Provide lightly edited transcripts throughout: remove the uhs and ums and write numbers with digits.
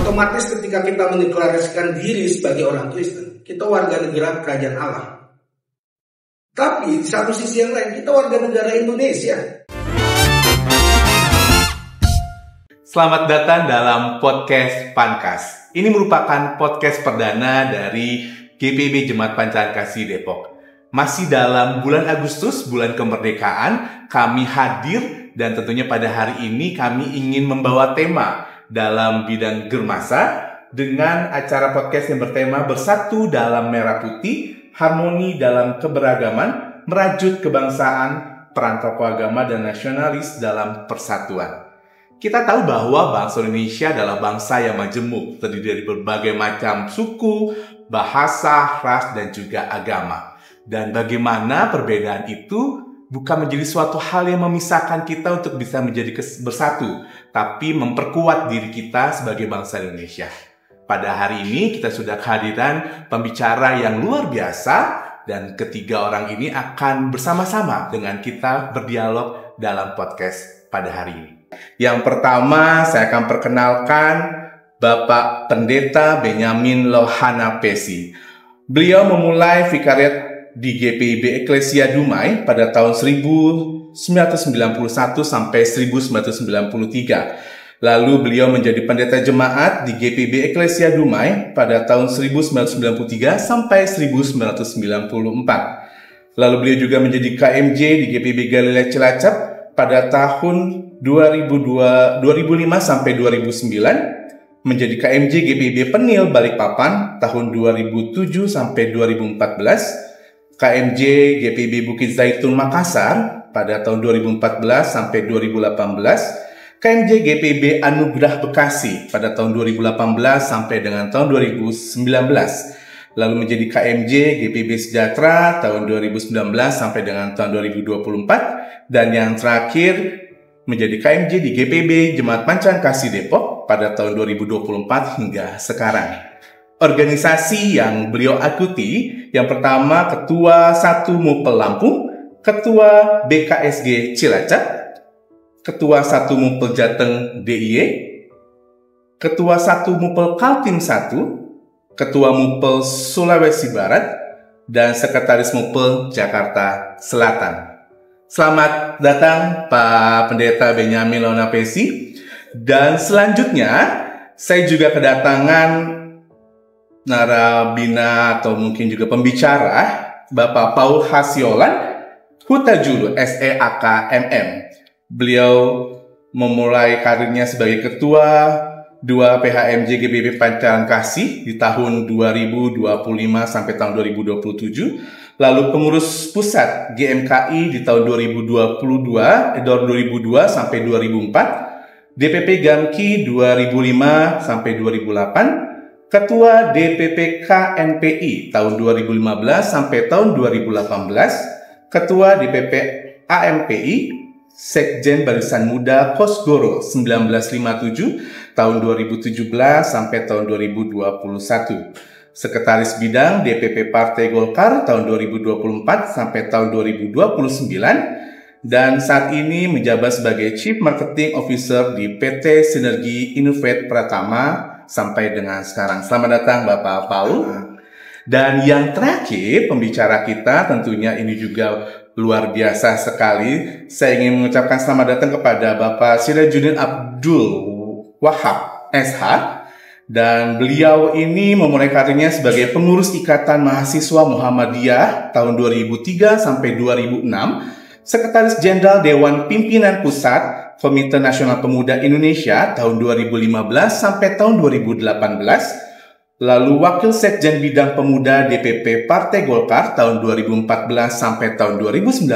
Otomatis ketika kita mendeklarasikan diri sebagai orang Kristen, kita warga negara kerajaan Allah. Tapi di satu sisi yang lain, kita warga negara Indonesia. Selamat datang dalam podcast Pankas. Ini merupakan podcast perdana dari GPIB Jemaat Pancaran Kasih Depok. Masih dalam bulan Agustus, bulan kemerdekaan, kami hadir dan tentunya pada hari ini kami ingin membawa tema dalam bidang Germasa dengan acara podcast yang bertema Bersatu dalam Merah Putih, Harmoni dalam Keberagaman, Merajut Kebangsaan, Peran Tokoh Agama dan Nasionalis dalam Persatuan. Kita tahu bahwa bangsa Indonesia adalah bangsa yang majemuk, terdiri dari berbagai macam suku, bahasa, ras, dan juga agama. Dan bagaimana perbedaan itu bukan menjadi suatu hal yang memisahkan kita untuk bisa menjadi bersatu, tapi memperkuat diri kita sebagai bangsa Indonesia. Pada hari ini kita sudah kehadiran pembicara yang luar biasa, dan ketiga orang ini akan bersama-sama dengan kita berdialog dalam podcast pada hari ini. Yang pertama saya akan perkenalkan Bapak Pendeta Benyamin Lohana Pesi. Beliau memulai vikariat di GPIB Eklesia Dumai pada tahun 1991 sampai 1993. Lalu beliau menjadi pendeta jemaat di GPIB Eklesia Dumai pada tahun 1993 sampai 1994. Lalu beliau juga menjadi KMJ di GPIB Galilea Cilacap pada tahun 2005 sampai 2009, menjadi KMJ GPIB Penil Balikpapan tahun 2007 sampai 2014, KMJ GPIB Bukit Zaitun Makassar pada tahun 2014 sampai 2018, KMJ GPIB Anugerah Bekasi pada tahun 2018 sampai dengan tahun 2019, lalu menjadi KMJ GPIB Sejahtera tahun 2019 sampai dengan tahun 2024, dan yang terakhir menjadi KMJ di GPIB Jemaat Pancaran Kasih Depok pada tahun 2024 hingga sekarang. Organisasi yang beliau ikuti, yang pertama Ketua 1 Mupel Lampung, Ketua BKSG Cilacap, Ketua 1 Mupel Jateng DIY, Ketua 1 Mupel Kaltim 1, Ketua Mupel Sulawesi Barat, dan Sekretaris Mupel Jakarta Selatan. Selamat datang Pak Pendeta Benyamin Lohana Pesi. Dan selanjutnya saya juga kedatangan narabina atau mungkin juga pembicara Bapak Paul Hasiolan Hutajulu SEAK MM. Beliau memulai karirnya sebagai ketua 2 PHMJ GPIB Pancaran Kasih di tahun 2025 sampai tahun 2027, lalu pengurus pusat GMKI di tahun 2002 sampai 2004, DPP GAMKI 2005 sampai 2008, Ketua DPP KNPI tahun 2015 sampai tahun 2018, Ketua DPP AMPI, Sekjen Barisan Muda Kosgoro 1957 tahun 2017 sampai tahun 2021, Sekretaris Bidang DPP Partai Golkar tahun 2024 sampai tahun 2029, dan saat ini menjabat sebagai Chief Marketing Officer di PT Sinergi Innovate Pratama sampai dengan sekarang. Selamat datang Bapak Paul. Dan yang terakhir pembicara kita, tentunya ini juga luar biasa sekali. Saya ingin mengucapkan selamat datang kepada Bapak Sirajuddin Abdul Wahab SH. Dan beliau ini memulai karirnya sebagai pengurus Ikatan Mahasiswa Muhammadiyah tahun 2003 sampai 2006, Sekretaris Jenderal Dewan Pimpinan Pusat Komite Nasional Pemuda Indonesia tahun 2015 sampai tahun 2018, lalu Wakil Sekjen Bidang Pemuda DPP Partai Golkar tahun 2014 sampai tahun 2019,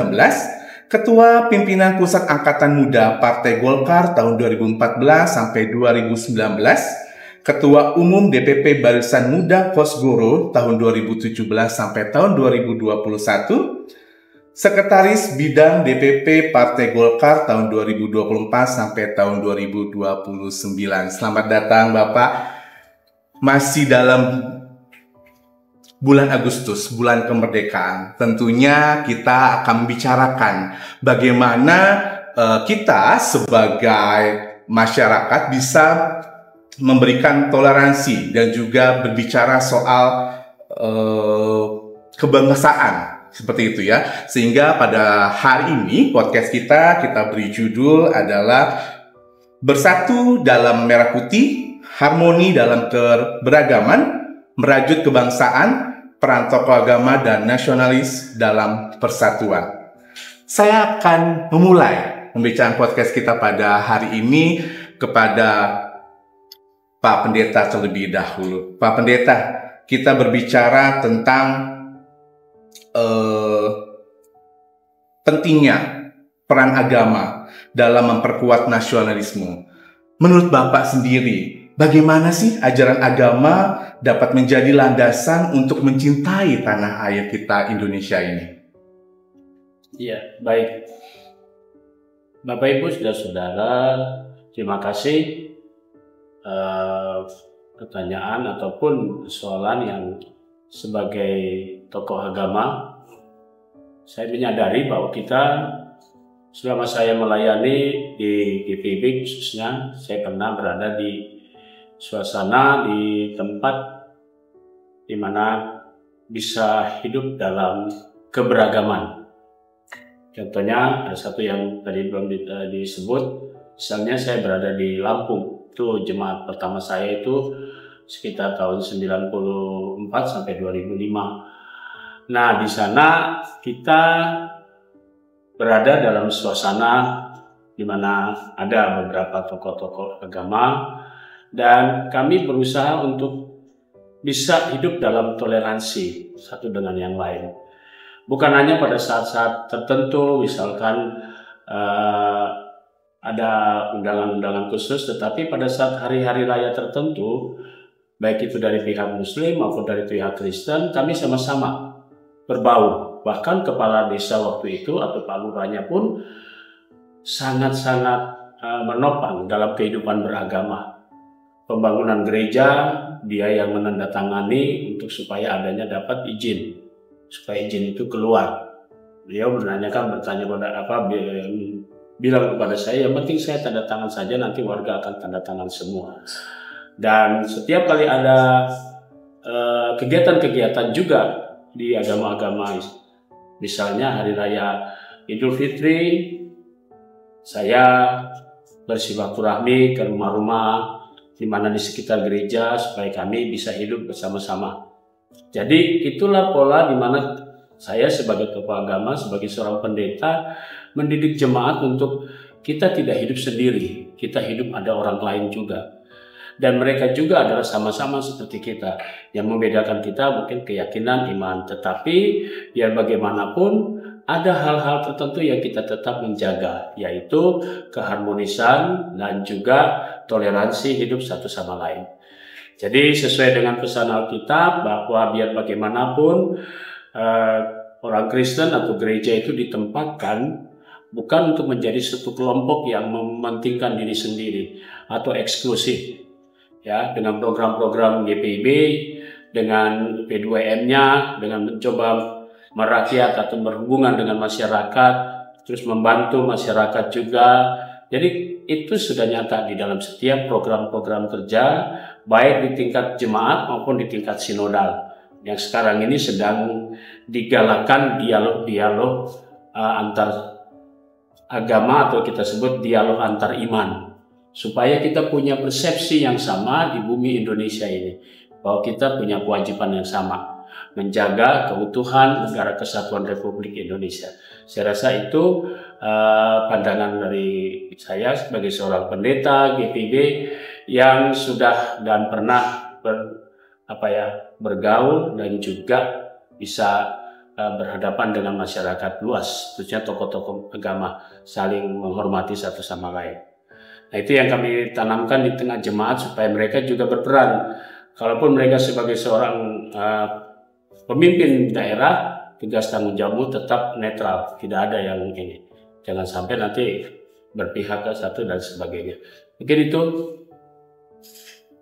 Ketua Pimpinan Pusat Angkatan Muda Partai Golkar tahun 2014 sampai 2019, Ketua Umum DPP Barisan Muda Kosgoro tahun 2017 sampai tahun 2021, Sekretaris Bidang DPP Partai Golkar tahun 2024 sampai tahun 2029. Selamat datang Bapak. Masih dalam bulan Agustus, bulan kemerdekaan. Tentunya kita akan membicarakan bagaimana kita sebagai masyarakat bisa memberikan toleransi dan juga berbicara soal kebangsaan seperti itu ya. Sehingga pada hari ini podcast kita beri judul adalah Bersatu dalam Merah Putih, Harmoni dalam Keberagaman, Merajut Kebangsaan, Peran Tokoh Agama dan Nasionalis dalam Persatuan. Saya akan memulai pembicaraan podcast kita pada hari ini kepada Pak Pendeta terlebih dahulu. Pak Pendeta, kita berbicara tentang pentingnya peran agama dalam memperkuat nasionalisme. Menurut Bapak sendiri, bagaimana sih ajaran agama dapat menjadi landasan untuk mencintai tanah air kita Indonesia ini? Iya, baik. Bapak Ibu saudara-saudara, terima kasih pertanyaan ataupun persoalan yang sebagai tokoh agama, saya menyadari bahwa kita selama saya melayani di GPIB khususnya, saya pernah berada di suasana di tempat di mana bisa hidup dalam keberagaman. Contohnya ada satu yang tadi belum disebut, misalnya saya berada di Lampung. Itu jemaat pertama saya itu sekitar tahun 94 sampai 2005. Nah, di sana kita berada dalam suasana di mana ada beberapa tokoh-tokoh agama dan kami berusaha untuk bisa hidup dalam toleransi satu dengan yang lain. Bukan hanya pada saat-saat tertentu, misalkan ada undangan-undangan khusus, tetapi pada saat hari-hari raya tertentu, baik itu dari pihak Muslim maupun dari pihak Kristen, kami sama-sama berbaur. Bahkan kepala desa waktu itu atau Pak Lurahnya pun sangat-sangat menopang dalam kehidupan beragama. Pembangunan gereja, dia yang menandatangani untuk supaya adanya dapat izin, supaya izin itu keluar. Beliau bertanya pada bilang kepada saya, yang penting saya tanda tangan saja, nanti warga akan tanda tangan semua. Dan setiap kali ada kegiatan-kegiatan juga di agama-agama, misalnya hari raya Idul Fitri, saya bersilaturahmi ke rumah-rumah di mana di sekitar gereja supaya kami bisa hidup bersama-sama. Jadi itulah pola di mana saya sebagai tokoh agama, sebagai seorang pendeta, mendidik jemaat untuk kita tidak hidup sendiri, kita hidup ada orang lain juga. Dan mereka juga adalah sama-sama seperti kita. Yang membedakan kita mungkin keyakinan, iman. Tetapi biar bagaimanapun ada hal-hal tertentu yang kita tetap menjaga, yaitu keharmonisan dan juga toleransi hidup satu sama lain. Jadi sesuai dengan pesan Alkitab bahwa biar bagaimanapun orang Kristen atau gereja itu ditempatkan bukan untuk menjadi satu kelompok yang mementingkan diri sendiri atau eksklusif. Ya, dengan program-program GPIB, dengan P2M-nya, dengan mencoba merakyat atau berhubungan dengan masyarakat, terus membantu masyarakat juga. Jadi itu sudah nyata di dalam setiap program-program kerja, baik di tingkat jemaat maupun di tingkat sinodal. Yang sekarang ini sedang digalakan dialog-dialog antar agama atau kita sebut dialog antar iman. Supaya kita punya persepsi yang sama di bumi Indonesia ini. Bahwa kita punya kewajiban yang sama. Menjaga keutuhan Negara Kesatuan Republik Indonesia. Saya rasa itu pandangan dari saya sebagai seorang pendeta GPIB yang sudah dan pernah bergaul dan juga bisa berhadapan dengan masyarakat luas, khususnya tokoh-tokoh agama saling menghormati satu sama lain. Nah, itu yang kami tanamkan di tengah jemaat supaya mereka juga berperan. Kalaupun mereka sebagai seorang pemimpin daerah, tugas tanggung jawabmu tetap netral, tidak ada yang ini. Jangan sampai nanti berpihak ke satu dan sebagainya. Mungkin itu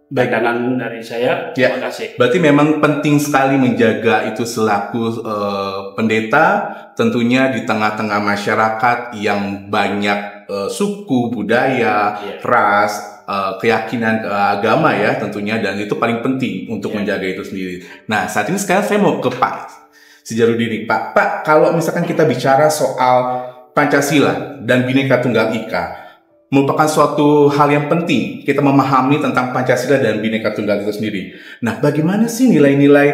pandangan dari saya. Ya, terima kasih. Berarti memang penting sekali menjaga itu selaku pendeta, tentunya di tengah-tengah masyarakat yang banyak suku, budaya, ras, keyakinan agama ya tentunya, dan itu paling penting untuk menjaga itu sendiri. Nah saat ini sekarang saya mau ke Pak Sijardudin. Pak, kalau misalkan kita bicara soal Pancasila dan Bhinneka Tunggal Ika, merupakan suatu hal yang penting kita memahami tentang Pancasila dan Bhinneka Tunggal itu sendiri. Nah, bagaimana sih nilai-nilai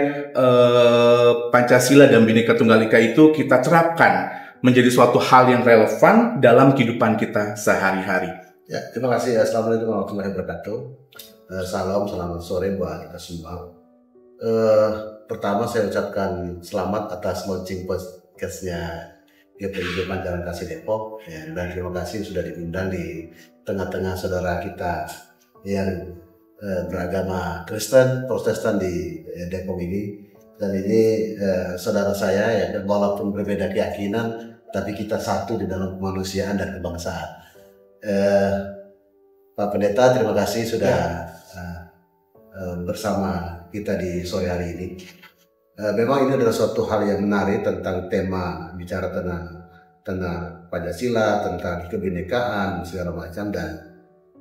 Pancasila dan Bhinneka Tunggal Ika itu kita terapkan menjadi suatu hal yang relevan dalam kehidupan kita sehari-hari? Ya, terima kasih. Assalamualaikum warahmatullahi wabarakatuh. Salam, selamat sore buat kita semua. Pertama saya ucapkan selamat atas launching podcastnya GPIB Panjalan Kasih Depok, ya, dan terima kasih sudah diundang di tengah-tengah saudara kita yang beragama Kristen, Protestan di Depok ini. Dan ini saudara saya ya, walaupun berbeda keyakinan, tapi kita satu di dalam kemanusiaan dan kebangsaan. Pak Pendeta, terima kasih sudah bersama kita di sore hari ini. Memang ini adalah suatu hal yang menarik tentang tema bicara tentang Pancasila, tentang kebinekaan segala macam, dan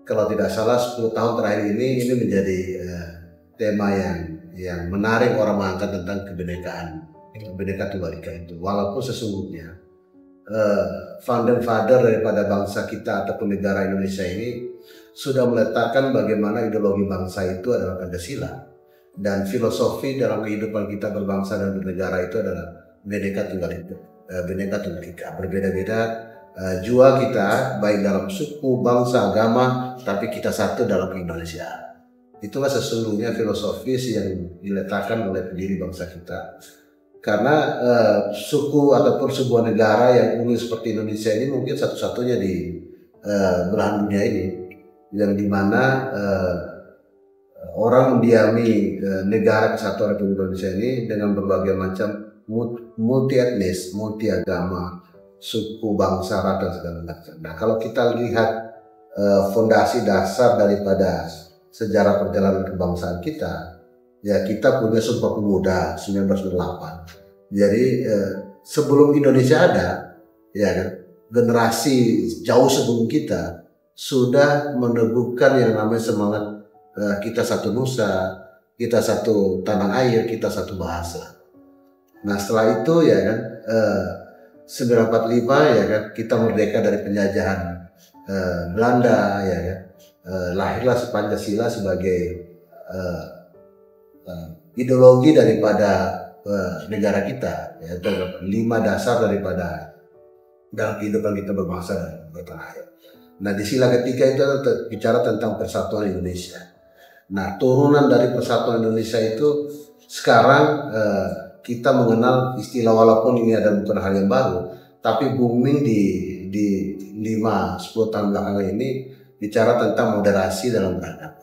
kalau tidak salah 10 tahun terakhir ini menjadi tema yang menarik orang mengangkat tentang kebinekaan Tunggal Ika itu. Walaupun sesungguhnya founding father daripada bangsa kita ataupun negara Indonesia ini sudah meletakkan bagaimana ideologi bangsa itu adalah Pancasila. Dan filosofi dalam kehidupan kita berbangsa dan bernegara itu adalah Bhinneka Tunggal Ika. Berbeda-beda jua kita, baik dalam suku, bangsa, agama, tapi kita satu dalam Indonesiaan. Itulah sesungguhnya filosofis yang diletakkan oleh pendiri bangsa kita. Karena suku ataupun sebuah negara yang unik seperti Indonesia ini mungkin satu-satunya di belahan dunia ini, yang dimana orang mendiami negara kesatuan Republik Indonesia ini dengan berbagai macam multi etnis, multi agama, suku, bangsa, ras dan segala macam. Nah, kalau kita lihat fondasi dasar daripada sejarah perjalanan kebangsaan kita, ya kita punya Sumpah Pemuda 1998. Jadi sebelum Indonesia ada, ya kan, generasi jauh sebelum kita sudah meneguhkan yang namanya semangat kita satu nusa, kita satu tanah air, kita satu bahasa. Nah setelah itu ya kan 1945 ya kan kita merdeka dari penjajahan Belanda ya kan, lahirlah Pancasila sebagai ideologi daripada negara kita, ya, 5 dasar daripada dalam kehidupan kita berbangsa dan bertanah air. Nah di sila ketiga itu bicara tentang persatuan Indonesia. Nah turunan dari persatuan Indonesia itu sekarang kita mengenal istilah, walaupun ini ada bukan hal yang baru, tapi booming di 5-10 tahun belakangan ini bicara tentang moderasi dalam beragama.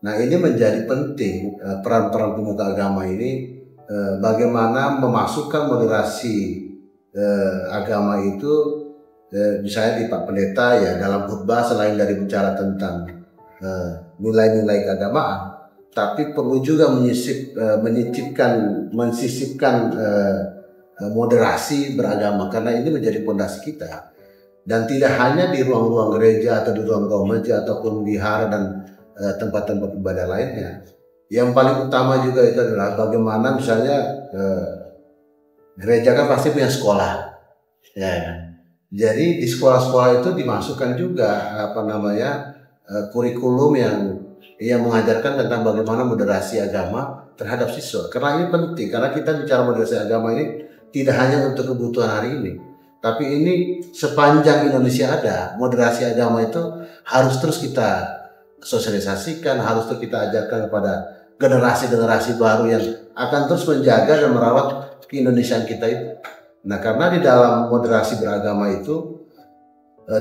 Nah ini menjadi penting peran-peran pemuka agama ini, bagaimana memasukkan moderasi agama itu, misalnya di Pak Pendeta ya dalam khutbah selain dari bicara tentang nilai-nilai keagamaan, tapi perlu juga mensisipkan moderasi beragama, karena ini menjadi fondasi kita. Dan tidak hanya di ruang-ruang gereja atau di ruang-ruang masjid ataupun wihara dan tempat-tempat ibadah lainnya. Yang paling utama juga itu adalah bagaimana misalnya gereja kan pasti punya sekolah, ya. Jadi di sekolah-sekolah itu dimasukkan juga kurikulum yang mengajarkan tentang bagaimana moderasi agama terhadap siswa. Karena ini penting, karena kita bicara moderasi agama ini tidak hanya untuk kebutuhan hari ini, tapi ini sepanjang Indonesia ada, moderasi agama itu harus terus kita sosialisasikan, harus terus kita ajarkan kepada generasi-generasi baru yang akan terus menjaga dan merawat keindonesiaan kita itu. Nah, karena di dalam moderasi beragama itu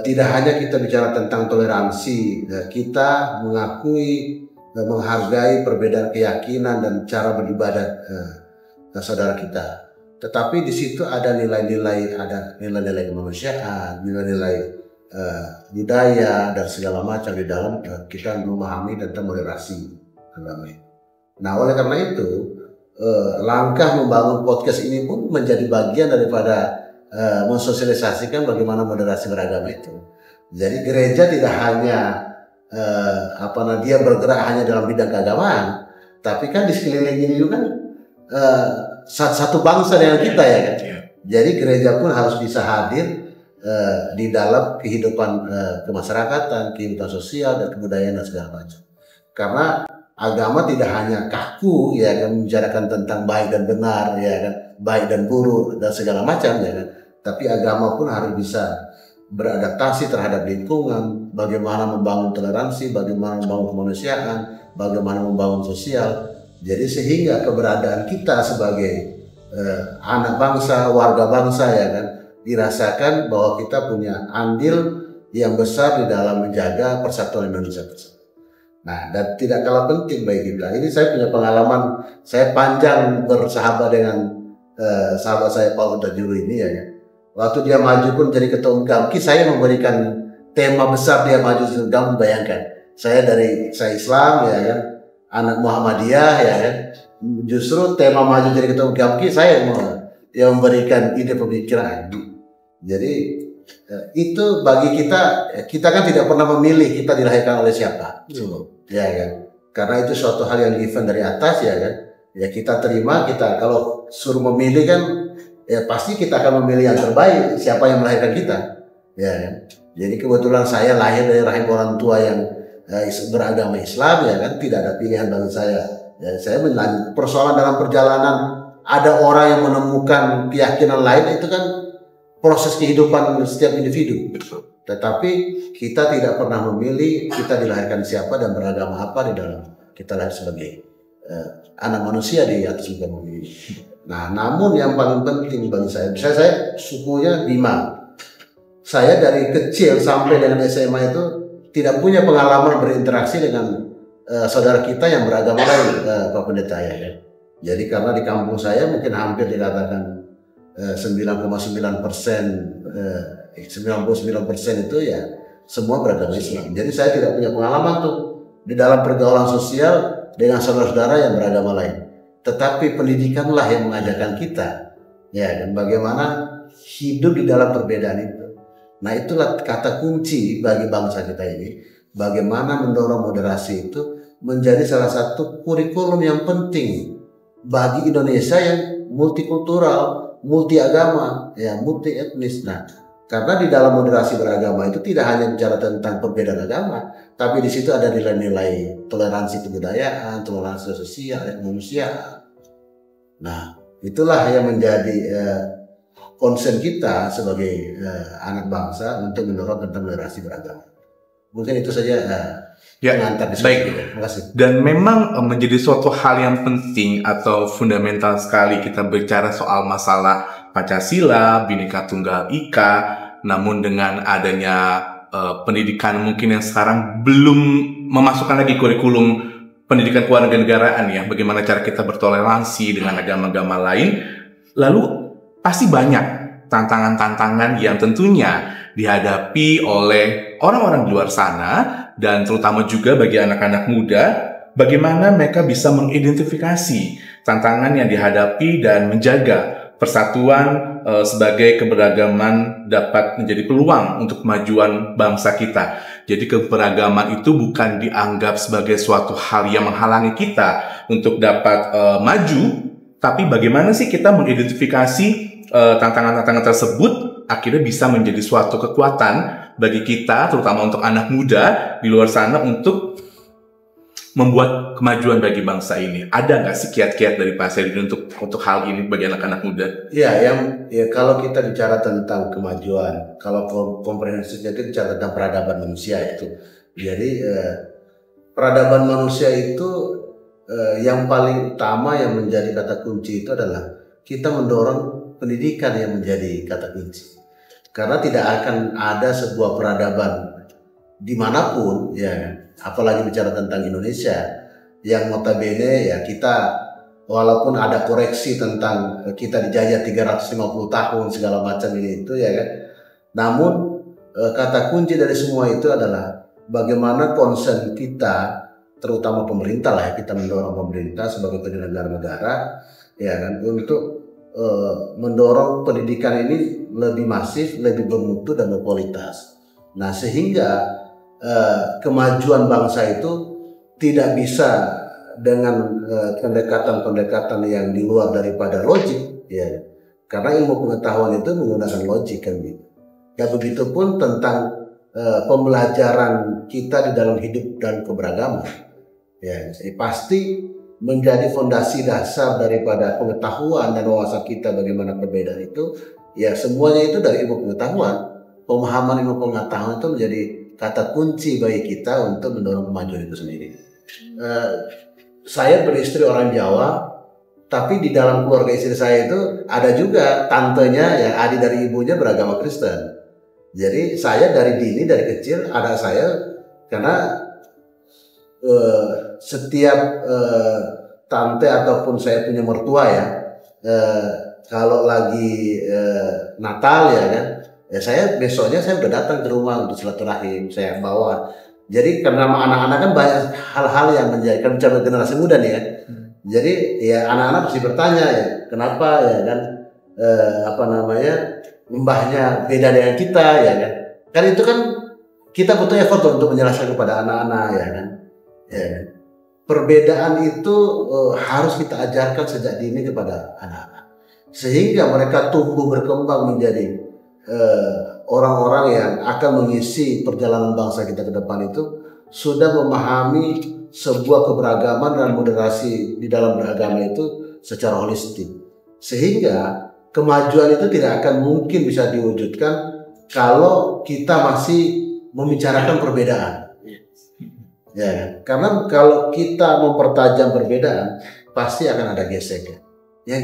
tidak hanya kita bicara tentang toleransi, kita mengakui dan menghargai perbedaan keyakinan dan cara beribadah saudara kita. Tetapi di situ ada nilai-nilai kemanusiaan, nilai-nilai budaya dan segala macam di dalam kita memahami tentang moderasi agama. Nah, oleh karena itu langkah membangun podcast ini pun menjadi bagian daripada mensosialisasikan bagaimana moderasi beragama itu. Jadi gereja tidak hanya dia bergerak hanya dalam bidang keagamaan, tapi kan di sekeliling ini juga kan satu bangsa dengan kita ya kan. Jadi gereja pun harus bisa hadir di dalam kehidupan kemasyarakatan, kehidupan sosial dan kebudayaan dan segala macam. Karena agama tidak hanya kaku ya kan, membicarakan tentang baik dan benar ya kan, baik dan buruk dan segala macam ya kan. Tapi agama pun harus bisa beradaptasi terhadap lingkungan, bagaimana membangun toleransi, bagaimana membangun kemanusiaan, bagaimana membangun sosial. Jadi sehingga keberadaan kita sebagai anak bangsa, warga bangsa ya kan, dirasakan bahwa kita punya andil yang besar di dalam menjaga persatuan Indonesia bersama. Nah, dan tidak kalah penting bagi kita. Ini saya punya pengalaman, saya panjang bersahabat dengan sahabat saya Paul Hutajulu ini ya. Waktu dia maju pun jadi ketua umum GAMKI, saya memberikan tema besar dia maju sekarang. Bayangkan, saya Islam ya kan, anak Muhammadiyah ya kan. Justru tema maju jadi ketua umum GAMKI saya yang memberikan ide pemikiran. Jadi itu bagi kita kan tidak pernah memilih kita dilahirkan oleh siapa, ya kan? Karena itu suatu hal yang given dari atas ya kan. Ya kita terima, kita kalau suruh memilih kan, ya pasti kita akan memilih yang terbaik, siapa yang melahirkan kita, ya kan? Jadi kebetulan saya lahir dari rahim orang tua yang beragama Islam ya kan, tidak ada pilihan bagi saya. Ya, saya melanjut persoalan dalam perjalanan ada orang yang menemukan keyakinan lain, itu kan proses kehidupan setiap individu. Tetapi kita tidak pernah memilih kita dilahirkan siapa dan beragama apa di dalam kita lahir sebagai anak manusia di atas muka bumi. Nah, namun yang paling penting bagi saya sukunya Bima. Saya dari kecil sampai dengan SMA itu tidak punya pengalaman berinteraksi dengan saudara kita yang beragama lain, Pak Pendeta ya. Jadi karena di kampung saya mungkin hampir dikatakan 99% itu ya semua beragama Islam. Jadi saya tidak punya pengalaman tuh di dalam pergaulan sosial dengan saudara-saudara yang beragama lain. Tetapi pendidikanlah yang mengajarkan kita ya, dan bagaimana hidup di dalam perbedaan itu. Nah, itulah kata kunci bagi bangsa kita ini, bagaimana mendorong moderasi itu menjadi salah satu kurikulum yang penting bagi Indonesia yang multikultural, multi agama, ya multi etnis. Nah, karena di dalam moderasi beragama itu tidak hanya bicara tentang perbedaan agama, tapi di situ ada nilai-nilai toleransi kebudayaan, toleransi sosial, dan kemanusiaan. Nah, itulah yang menjadi concern kita sebagai anak bangsa untuk mendorong tentang moderasi beragama. Mungkin itu saja pengantar diskusi. Baik. Terima kasih. Dan memang menjadi suatu hal yang penting atau fundamental sekali kita bicara soal masalah Pancasila, Bhinneka Tunggal Ika. Namun dengan adanya pendidikan mungkin yang sekarang belum memasukkan lagi kurikulum pendidikan kewarganegaraan ya, bagaimana cara kita bertoleransi dengan agama-agama lain. Lalu pasti banyak tantangan-tantangan yang tentunya dihadapi oleh orang-orang di luar sana, dan terutama juga bagi anak-anak muda, bagaimana mereka bisa mengidentifikasi tantangan yang dihadapi dan menjaga persatuan sebagai keberagaman dapat menjadi peluang untuk kemajuan bangsa kita. Jadi keberagaman itu bukan dianggap sebagai suatu hal yang menghalangi kita untuk dapat maju, tapi bagaimana sih kita mengidentifikasi tantangan-tantangan tersebut akhirnya bisa menjadi suatu kekuatan bagi kita, terutama untuk anak muda di luar sana, untuk membuat kemajuan bagi bangsa ini. Ada nggak sih kiat-kiat dari Pak Saifuddin untuk hal ini bagi anak-anak muda? Ya, kalau kita bicara tentang kemajuan, kalau komprehensifnya itu bicara tentang peradaban manusia itu. Jadi peradaban manusia itu yang paling utama yang menjadi kata kunci itu adalah kita mendorong pendidikan yang menjadi kata kunci. Karena tidak akan ada sebuah peradaban dimanapun ya, apalagi bicara tentang Indonesia yang notabene ya kita, walaupun ada koreksi tentang kita dijajah 350 tahun segala macam ini itu ya kan, namun kata kunci dari semua itu adalah bagaimana concern kita, terutama pemerintah lah ya, kita mendorong pemerintah sebagai penyelenggara negara ya kan, untuk mendorong pendidikan ini lebih masif, lebih bermutu dan berkualitas. Nah, sehingga kemajuan bangsa itu tidak bisa dengan pendekatan-pendekatan yang di luar daripada logik, ya. Karena ilmu pengetahuan itu menggunakan logik kan gitu. Ya begitupun tentang pembelajaran kita di dalam hidup dan keberagaman. Ya, jadi pasti menjadi fondasi dasar daripada pengetahuan dan wawasan kita bagaimana perbedaan itu. Ya semuanya itu dari ilmu pengetahuan. Pemahaman ilmu pengetahuan itu menjadi kata kunci bagi kita untuk mendorong kemajuan itu sendiri. Saya beristri orang Jawa, tapi di dalam keluarga istri saya itu ada juga tantenya yang adik dari ibunya beragama Kristen. Jadi saya dari dini, dari kecil ada saya, karena setiap tante ataupun saya punya mertua ya, kalau lagi Natal ya kan, ya saya besoknya saya udah datang ke rumah untuk silaturahim, saya bawa. Jadi karena anak-anak kan banyak hal-hal yang menjadikan generasi muda nih ya. Jadi ya anak-anak pasti bertanya ya, kenapa ya kan mbahnya beda dengan kita ya kan. Kan itu kan kita butuh effort untuk menjelaskan kepada anak-anak ya kan. Ya. Perbedaan itu harus kita ajarkan sejak dini kepada anak-anak. Sehingga mereka tumbuh berkembang menjadi orang-orang yang akan mengisi perjalanan bangsa kita ke depan itu sudah memahami sebuah keberagaman dan moderasi di dalam beragama itu secara holistik. Sehingga kemajuan itu tidak akan mungkin bisa diwujudkan kalau kita masih membicarakan perbedaan. Ya, karena kalau kita mempertajam perbedaan pasti akan ada gesekan. Ya,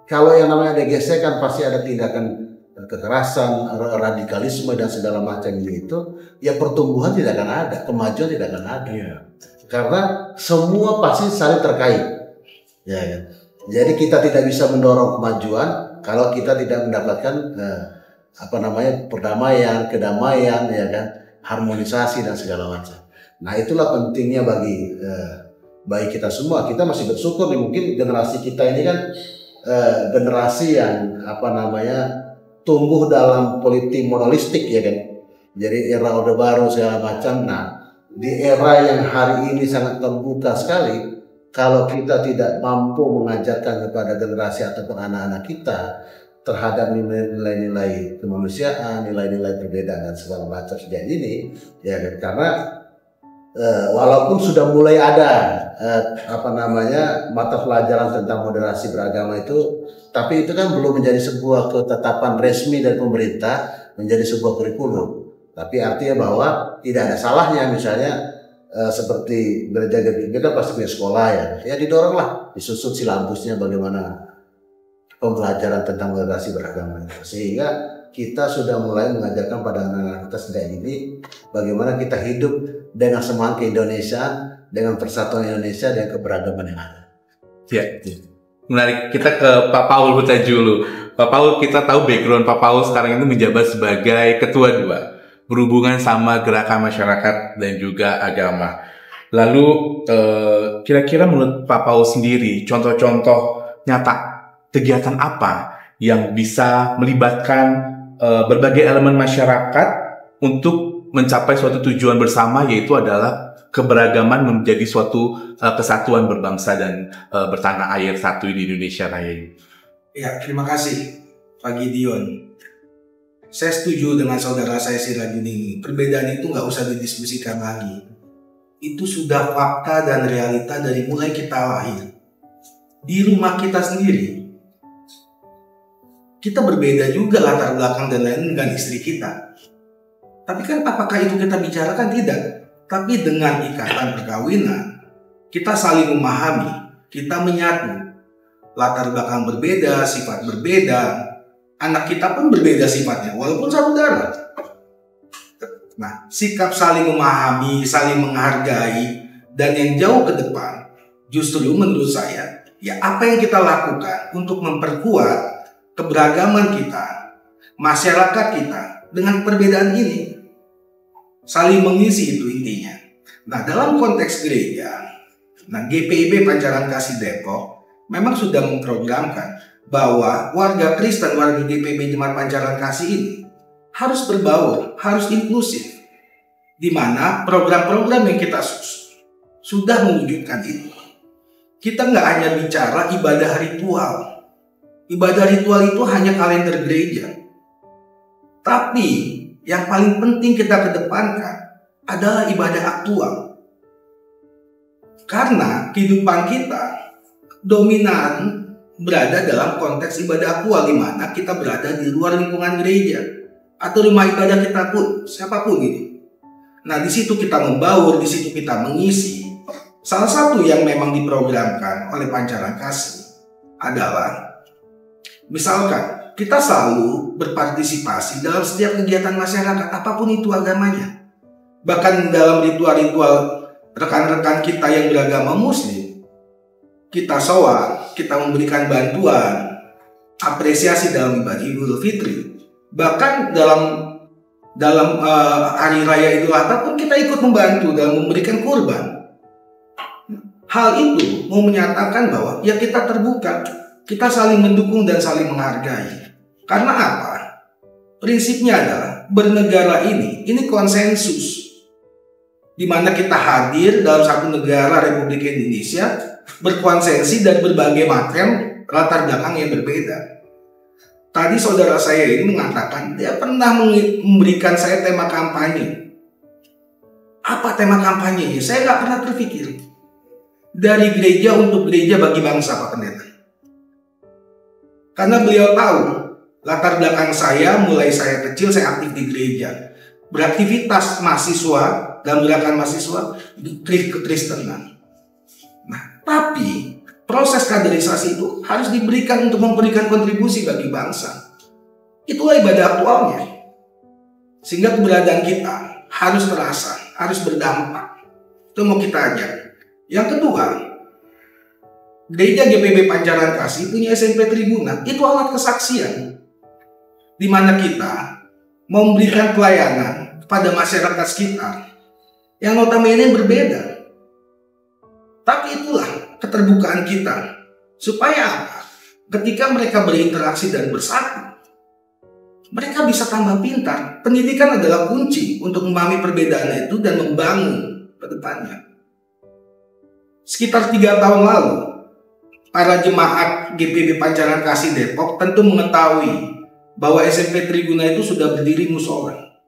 kalau yang namanya ada gesekan pasti ada tindakan kekerasan, radikalisme dan segala macam itu, ya pertumbuhan tidak akan ada, kemajuan tidak akan ada. Yeah. Karena semua pasti saling terkait. Ya, ya. Jadi kita tidak bisa mendorong kemajuan kalau kita tidak mendapatkan perdamaian, kedamaian, ya kan, harmonisasi dan segala macam. Nah, itulah pentingnya bagi kita semua. Kita masih bersyukur nih, mungkin generasi kita ini kan generasi yang tumbuh dalam politik monolistik ya kan. Jadi era Orde Baru segala macam. Nah, di era yang hari ini sangat terbuka sekali, kalau kita tidak mampu mengajarkan kepada generasi ataupun anak-anak kita terhadap nilai-nilai kemanusiaan, nilai-nilai perbedaan dan segala macam sejak ini, ya kan, karena walaupun sudah mulai ada mata pelajaran tentang moderasi beragama itu, tapi itu kan belum menjadi sebuah ketetapan resmi dari pemerintah menjadi sebuah kurikulum. Tapi artinya bahwa tidak ada salahnya misalnya seperti gereja-gereja kita pasti punya sekolah ya didoronglah disusun silabusnya bagaimana pembelajaran tentang moderasi beragama, sehingga kita sudah mulai mengajarkan pada anak-anak kita sejak ini bagaimana kita hidup dengan semangat keindonesiaan, dengan persatuan Indonesia dan keberagaman yang ada. Ya, menarik. Kita ke Pak Paul Hutajulu. Pak Paul, kita tahu background Pak Paul sekarang itu menjabat sebagai ketua 2 berhubungan sama gerakan masyarakat dan juga agama. Lalu kira-kira menurut Pak Paul sendiri contoh-contoh nyata kegiatan apa yang bisa melibatkan berbagai elemen masyarakat untuk mencapai suatu tujuan bersama, yaitu adalah keberagaman menjadi suatu kesatuan berbangsa dan bertanah air satu di Indonesia Raya ini. Ya, terima kasih Pak Gideon. Saya setuju dengan saudara saya Sirajudin. Perbedaan itu nggak usah didiskusikan lagi. Itu sudah fakta dan realita dari mulai kita lahir. Di rumah kita sendiri, kita berbeda juga latar belakang dan lain dengan istri kita. Tapi kan apakah itu kita bicarakan? Tidak. Tapi dengan ikatan perkawinan, kita saling memahami, kita menyatu. Latar belakang berbeda, sifat berbeda, anak kita pun berbeda sifatnya, walaupun saudara. Nah, sikap saling memahami, saling menghargai, dan yang jauh ke depan, justru menurut saya, ya apa yang kita lakukan untuk memperkuat keberagaman kita, masyarakat kita, dengan perbedaan ini. Saling mengisi itu intinya. Nah, dalam konteks gereja, GPIB Pancaran Kasih Depok memang sudah memprogramkan bahwa warga Kristen, warga GPIB Jemaat Pancaran Kasih ini harus berbaur, harus inklusif, di mana program-program yang kita sudah mewujudkan itu. Kita nggak hanya bicara ibadah ritual. Ibadah ritual itu hanya kalender gereja. Tapi yang paling penting kita kedepankan adalah ibadah aktual. Karena kehidupan kita dominan berada dalam konteks ibadah aktual, di mana kita berada di luar lingkungan gereja atau rumah ibadah kita pun, siapapun itu. Nah, di situ kita membaur, di situ kita mengisi. Salah satu yang memang diprogramkan oleh Pancaran Kasih adalah misalkan kita selalu berpartisipasi dalam setiap kegiatan masyarakat apapun itu agamanya. Bahkan dalam ritual-ritual rekan-rekan kita yang beragama Muslim, kita sholat, kita memberikan bantuan, apresiasi dalam ibadah Idul Fitri. Bahkan dalam hari raya Idul Adha pun kita ikut membantu dalam memberikan kurban. Hal itu mau menyatakan bahwa ya kita terbuka, kita saling mendukung dan saling menghargai. Karena apa? Prinsipnya adalah bernegara ini konsensus, di mana kita hadir dalam satu negara Republik Indonesia berkonsensi dan berbagai macam latar belakang yang berbeda. Tadi saudara saya ini mengatakan dia pernah memberikan saya tema kampanye. Apa tema kampanyenya? Saya nggak pernah terpikir. Dari gereja untuk gereja bagi bangsa, Pak Pendeta. Karena beliau tahu latar belakang saya, mulai saya kecil saya aktif di gereja, beraktivitas mahasiswa dalam gerakan mahasiswa di kekristenan. Nah, tapi proses kaderisasi itu harus diberikan untuk memberikan kontribusi bagi bangsa. Itulah ibadah aktualnya. Sehingga keberadaan kita harus terasa, harus berdampak. Itu mau kita ajak. Yang kedua, gereja GPB Pancaran Kasih punya SMP Tribuna. Itu alat kesaksian, di mana kita memberikan pelayanan kepada masyarakat sekitar yang notabene berbeda. Tapi itulah keterbukaan kita, supaya apa? Ketika mereka berinteraksi dan bersatu, mereka bisa tambah pintar. Pendidikan adalah kunci untuk memahami perbedaan itu dan membangun ke depannya. Sekitar 3 tahun lalu, para jemaat GPB Pancaran Kasih Depok tentu mengetahui bahwa SMP Triguna itu sudah berdiri musola.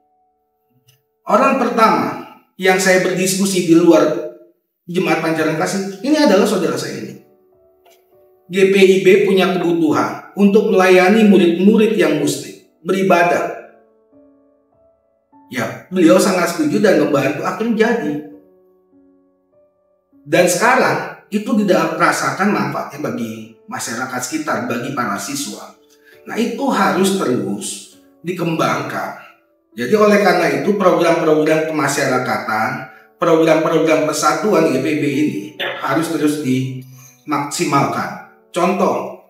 Orang pertama yang saya berdiskusi di luar jemaat Pancaran Kasih ini adalah saudara saya ini. GPIB punya kebutuhan untuk melayani murid-murid yang muslim beribadah. Ya, beliau sangat setuju dan membantu, akhirnya jadi. Dan sekarang itu tidak merasakan manfaatnya bagi masyarakat sekitar, bagi para siswa. Nah, itu harus terus dikembangkan. Jadi oleh karena itu program-program kemasyarakatan, program-program persatuan GPB ini harus terus dimaksimalkan. Contoh,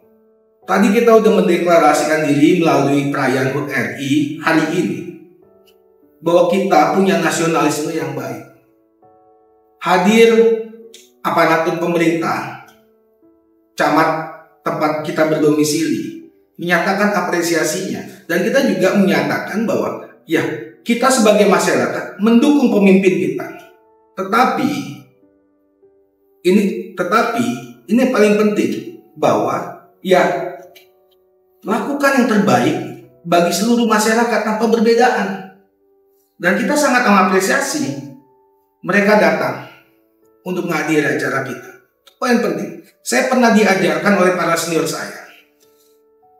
tadi kita udah mendeklarasikan diri melalui perayaan HUT RI hari ini bahwa kita punya nasionalisme yang baik. Hadir aparatur pemerintah, camat tempat kita berdomisili, menyatakan apresiasinya. Dan kita juga menyatakan bahwa ya, kita sebagai masyarakat mendukung pemimpin kita. Tetapi ini yang paling penting, bahwa ya, lakukan yang terbaik bagi seluruh masyarakat tanpa perbedaan. Dan kita sangat mengapresiasi mereka datang untuk menghadiri acara kita. Poin penting, saya pernah diajarkan oleh para senior saya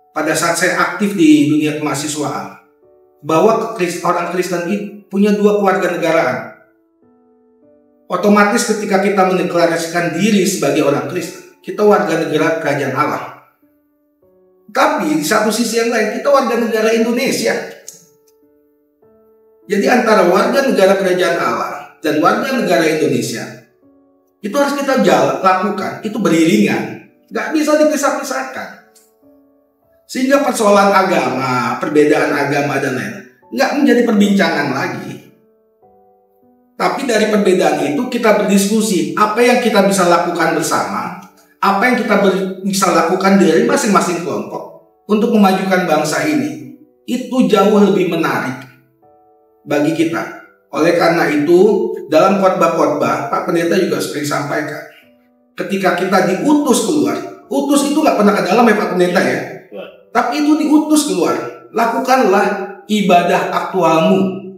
pada saat saya aktif di dunia kemahasiswaan, bahwa orang Kristen itu punya 2 kewarganegaraan. Otomatis ketika kita mendeklarasikan diri sebagai orang Kristen, kita warga negara kerajaan Allah. Tapi di satu sisi yang lain, kita warga negara Indonesia. Jadi antara warga negara kerajaan Allah dan warga negara Indonesia, itu harus kita lakukan, itu beriringan, gak bisa dipisah-pisahkan. Sehingga persoalan agama, perbedaan agama dan lain, gak menjadi perbincangan lagi. Tapi dari perbedaan itu kita berdiskusi, apa yang kita bisa lakukan bersama, apa yang kita bisa lakukan dari masing-masing kelompok untuk memajukan bangsa ini. itu jauh lebih menarik bagi kita. Oleh karena itu, dalam khotbah-khotbah Pak Pendeta juga sering sampaikan, ketika kita diutus keluar, utus itu nggak pernah ke dalam ya Pak Pendeta ya, tapi itu diutus keluar. Lakukanlah ibadah aktualmu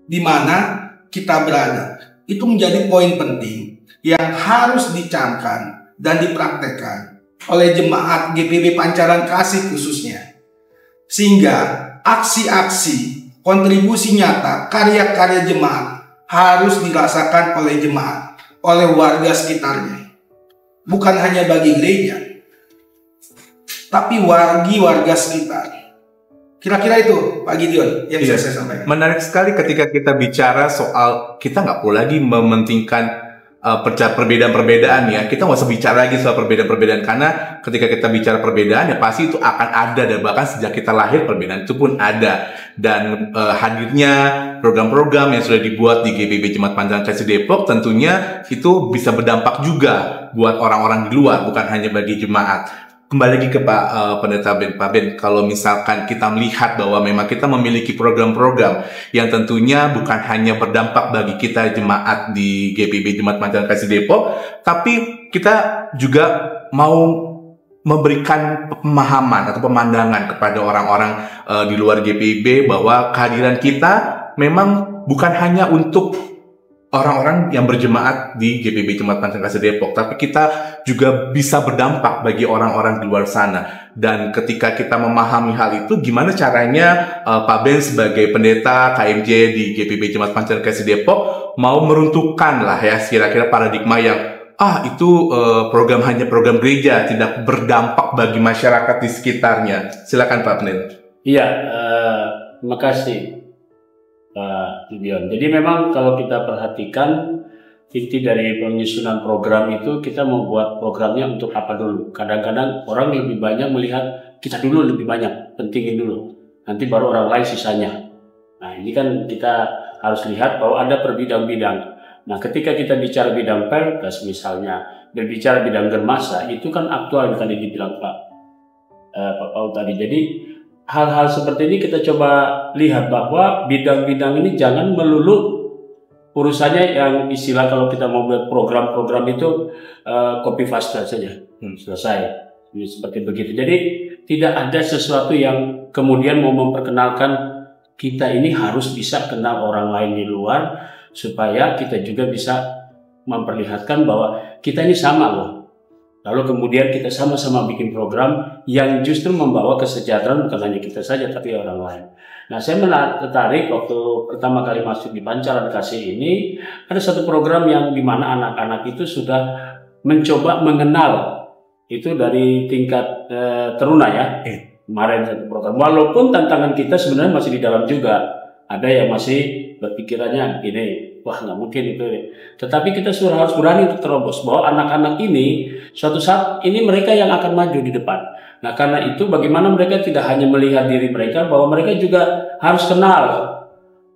di mana kita berada. Itu menjadi poin penting yang harus dicamkan dan dipraktekkan oleh jemaat GPIB Pancaran Kasih khususnya. Sehingga aksi-aksi, kontribusi nyata, karya-karya jemaat harus dirasakan oleh jemaat, oleh warga sekitarnya. Bukan hanya bagi gereja, tapi warga sekitar. Kira-kira itu Pak Gideon yang bisa saya sampaikan. Menarik sekali ketika kita bicara soal kita nggak perlu lagi mementingkan perbedaan-perbedaan ya. Kita nggak usah bicara lagi soal perbedaan-perbedaan, karena ketika kita bicara perbedaan ya pasti itu akan ada, dan bahkan sejak kita lahir perbedaan itu pun ada. Dan hadirnya program-program yang sudah dibuat di GPIB Jemaat Pancaran Kasih Depok tentunya itu bisa berdampak juga buat orang-orang di luar, bukan hanya bagi jemaat. Kembali lagi ke Pak Pendeta Ben. Pak Ben, kalau misalkan kita melihat bahwa memang kita memiliki program-program yang tentunya bukan hanya berdampak bagi kita jemaat di GPIB Jemaat Pancaran Kasih Depok, tapi kita juga mau memberikan pemahaman atau pemandangan kepada orang-orang di luar GPIB bahwa kehadiran kita memang bukan hanya untuk orang-orang yang berjemaat di GPIB Jemaat Pancaran Kasih Depok, tapi kita juga bisa berdampak bagi orang-orang di luar sana. Dan ketika kita memahami hal itu, gimana caranya Pak Ben sebagai pendeta KMJ di GPIB Jemaat Pancaran Kasih Depok mau meruntuhkan lah ya kira-kira paradigma yang itu program hanya program gereja, tidak berdampak bagi masyarakat di sekitarnya. Silakan Pak Pendeta. Iya, terima kasih Pak Gideon. Jadi memang kalau kita perhatikan inti dari penyusunan program itu, kita membuat programnya untuk apa dulu. Kadang-kadang orang lebih banyak melihat kita dulu lebih banyak, pentingin dulu, nanti baru orang lain sisanya. Nah ini kan kita harus lihat bahwa ada per bidang-bidang. Nah ketika kita bicara bidang perpres misalnya, berbicara bidang germasa, itu kan aktual yang tadi dibilang Pak Paul tadi. Jadi hal-hal seperti ini kita coba lihat bahwa bidang-bidang ini jangan melulu urusannya yang istilah kalau kita mau buat program-program itu copy paste saja, selesai, seperti begitu. Jadi tidak ada sesuatu yang kemudian mau memperkenalkan kita ini harus bisa kenal orang lain di luar supaya kita juga bisa memperlihatkan bahwa kita ini sama loh. Lalu kemudian kita sama-sama bikin program yang justru membawa kesejahteraan bukan hanya kita saja tapi orang lain. Nah saya tertarik waktu pertama kali masuk di Pancaran Kasih ini, ada satu program yang dimana anak-anak itu sudah mencoba mengenal itu dari tingkat teruna ya. Kemarin satu program, walaupun tantangan kita sebenarnya masih di dalam juga. Ada yang masih berpikirannya gini, wah nggak mungkin itu. Tetapi kita harus berani untuk terobos bahwa anak-anak ini suatu saat ini mereka yang akan maju di depan. Nah karena itu bagaimana mereka tidak hanya melihat diri mereka, bahwa mereka juga harus kenal.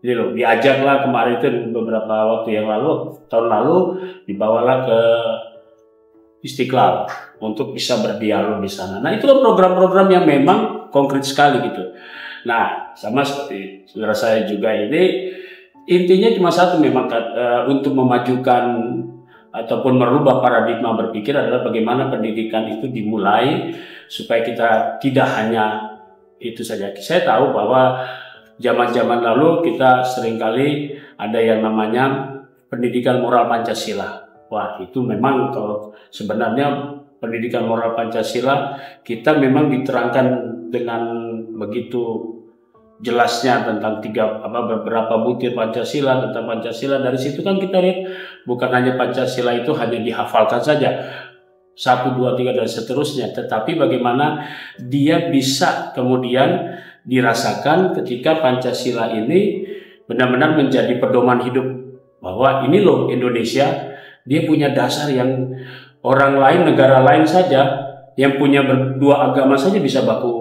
Jadi loh, diajaklah kemarin itu beberapa waktu yang lalu, tahun lalu dibawalah ke Istiqlal untuk bisa berdialog di sana. Nah itulah program-program yang memang konkret sekali gitu. Nah sama seperti saudara saya juga ini, intinya cuma satu memang untuk memajukan ataupun merubah paradigma berpikir adalah bagaimana pendidikan itu dimulai supaya kita tidak hanya itu saja. Saya tahu bahwa zaman-zaman lalu kita seringkali ada yang namanya pendidikan moral Pancasila. Wah itu memang kalau sebenarnya pendidikan moral Pancasila kita memang diterangkan dengan begitu jelasnya tentang beberapa butir Pancasila, tentang Pancasila. Dari situ kan kita lihat bukan hanya Pancasila itu hanya dihafalkan saja 1, 2, 3 dan seterusnya, tetapi bagaimana dia bisa kemudian dirasakan ketika Pancasila ini benar-benar menjadi pedoman hidup, bahwa ini loh Indonesia, dia punya dasar yang orang lain, negara lain saja yang punya dua agama saja bisa baku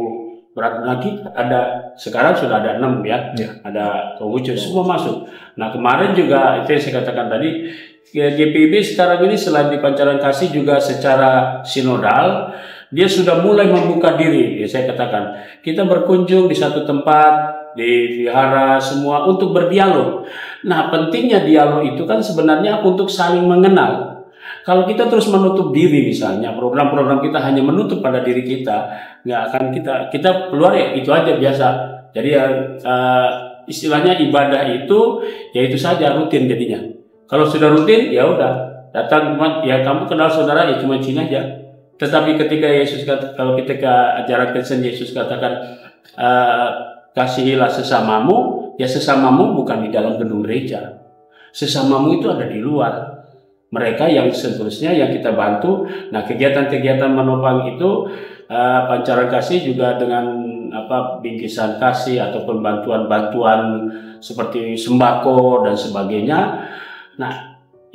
berat lagi. Ada sekarang sudah ada 6 ya. Ada Konghucu semua masuk. Nah kemarin juga itu yang saya katakan tadi, GPIB sekarang ini selain di Pancaran Kasih juga secara sinodal dia sudah mulai membuka diri. Ya, saya katakan, kita berkunjung di satu tempat, di vihara semua untuk berdialog. Nah, pentingnya dialog itu kan sebenarnya untuk saling mengenal. Kalau kita terus menutup diri, misalnya program-program kita hanya menutup pada diri kita, nggak akan kita keluar ya itu aja biasa. Jadi ya istilahnya ibadah itu ya itu saja, rutin jadinya. Kalau sudah rutin ya udah datang ya kamu kenal saudara ya cuma Cina aja. Tetapi ketika Yesus kata, kalau ketika ajaran Kristen Yesus katakan kasihilah sesamamu, ya sesamamu bukan di dalam gedung gereja. Sesamamu itu ada di luar. Mereka yang seterusnya yang kita bantu. Nah, kegiatan-kegiatan menopang itu pancaran kasih juga dengan bingkisan kasih ataupun bantuan-bantuan seperti sembako dan sebagainya. Nah,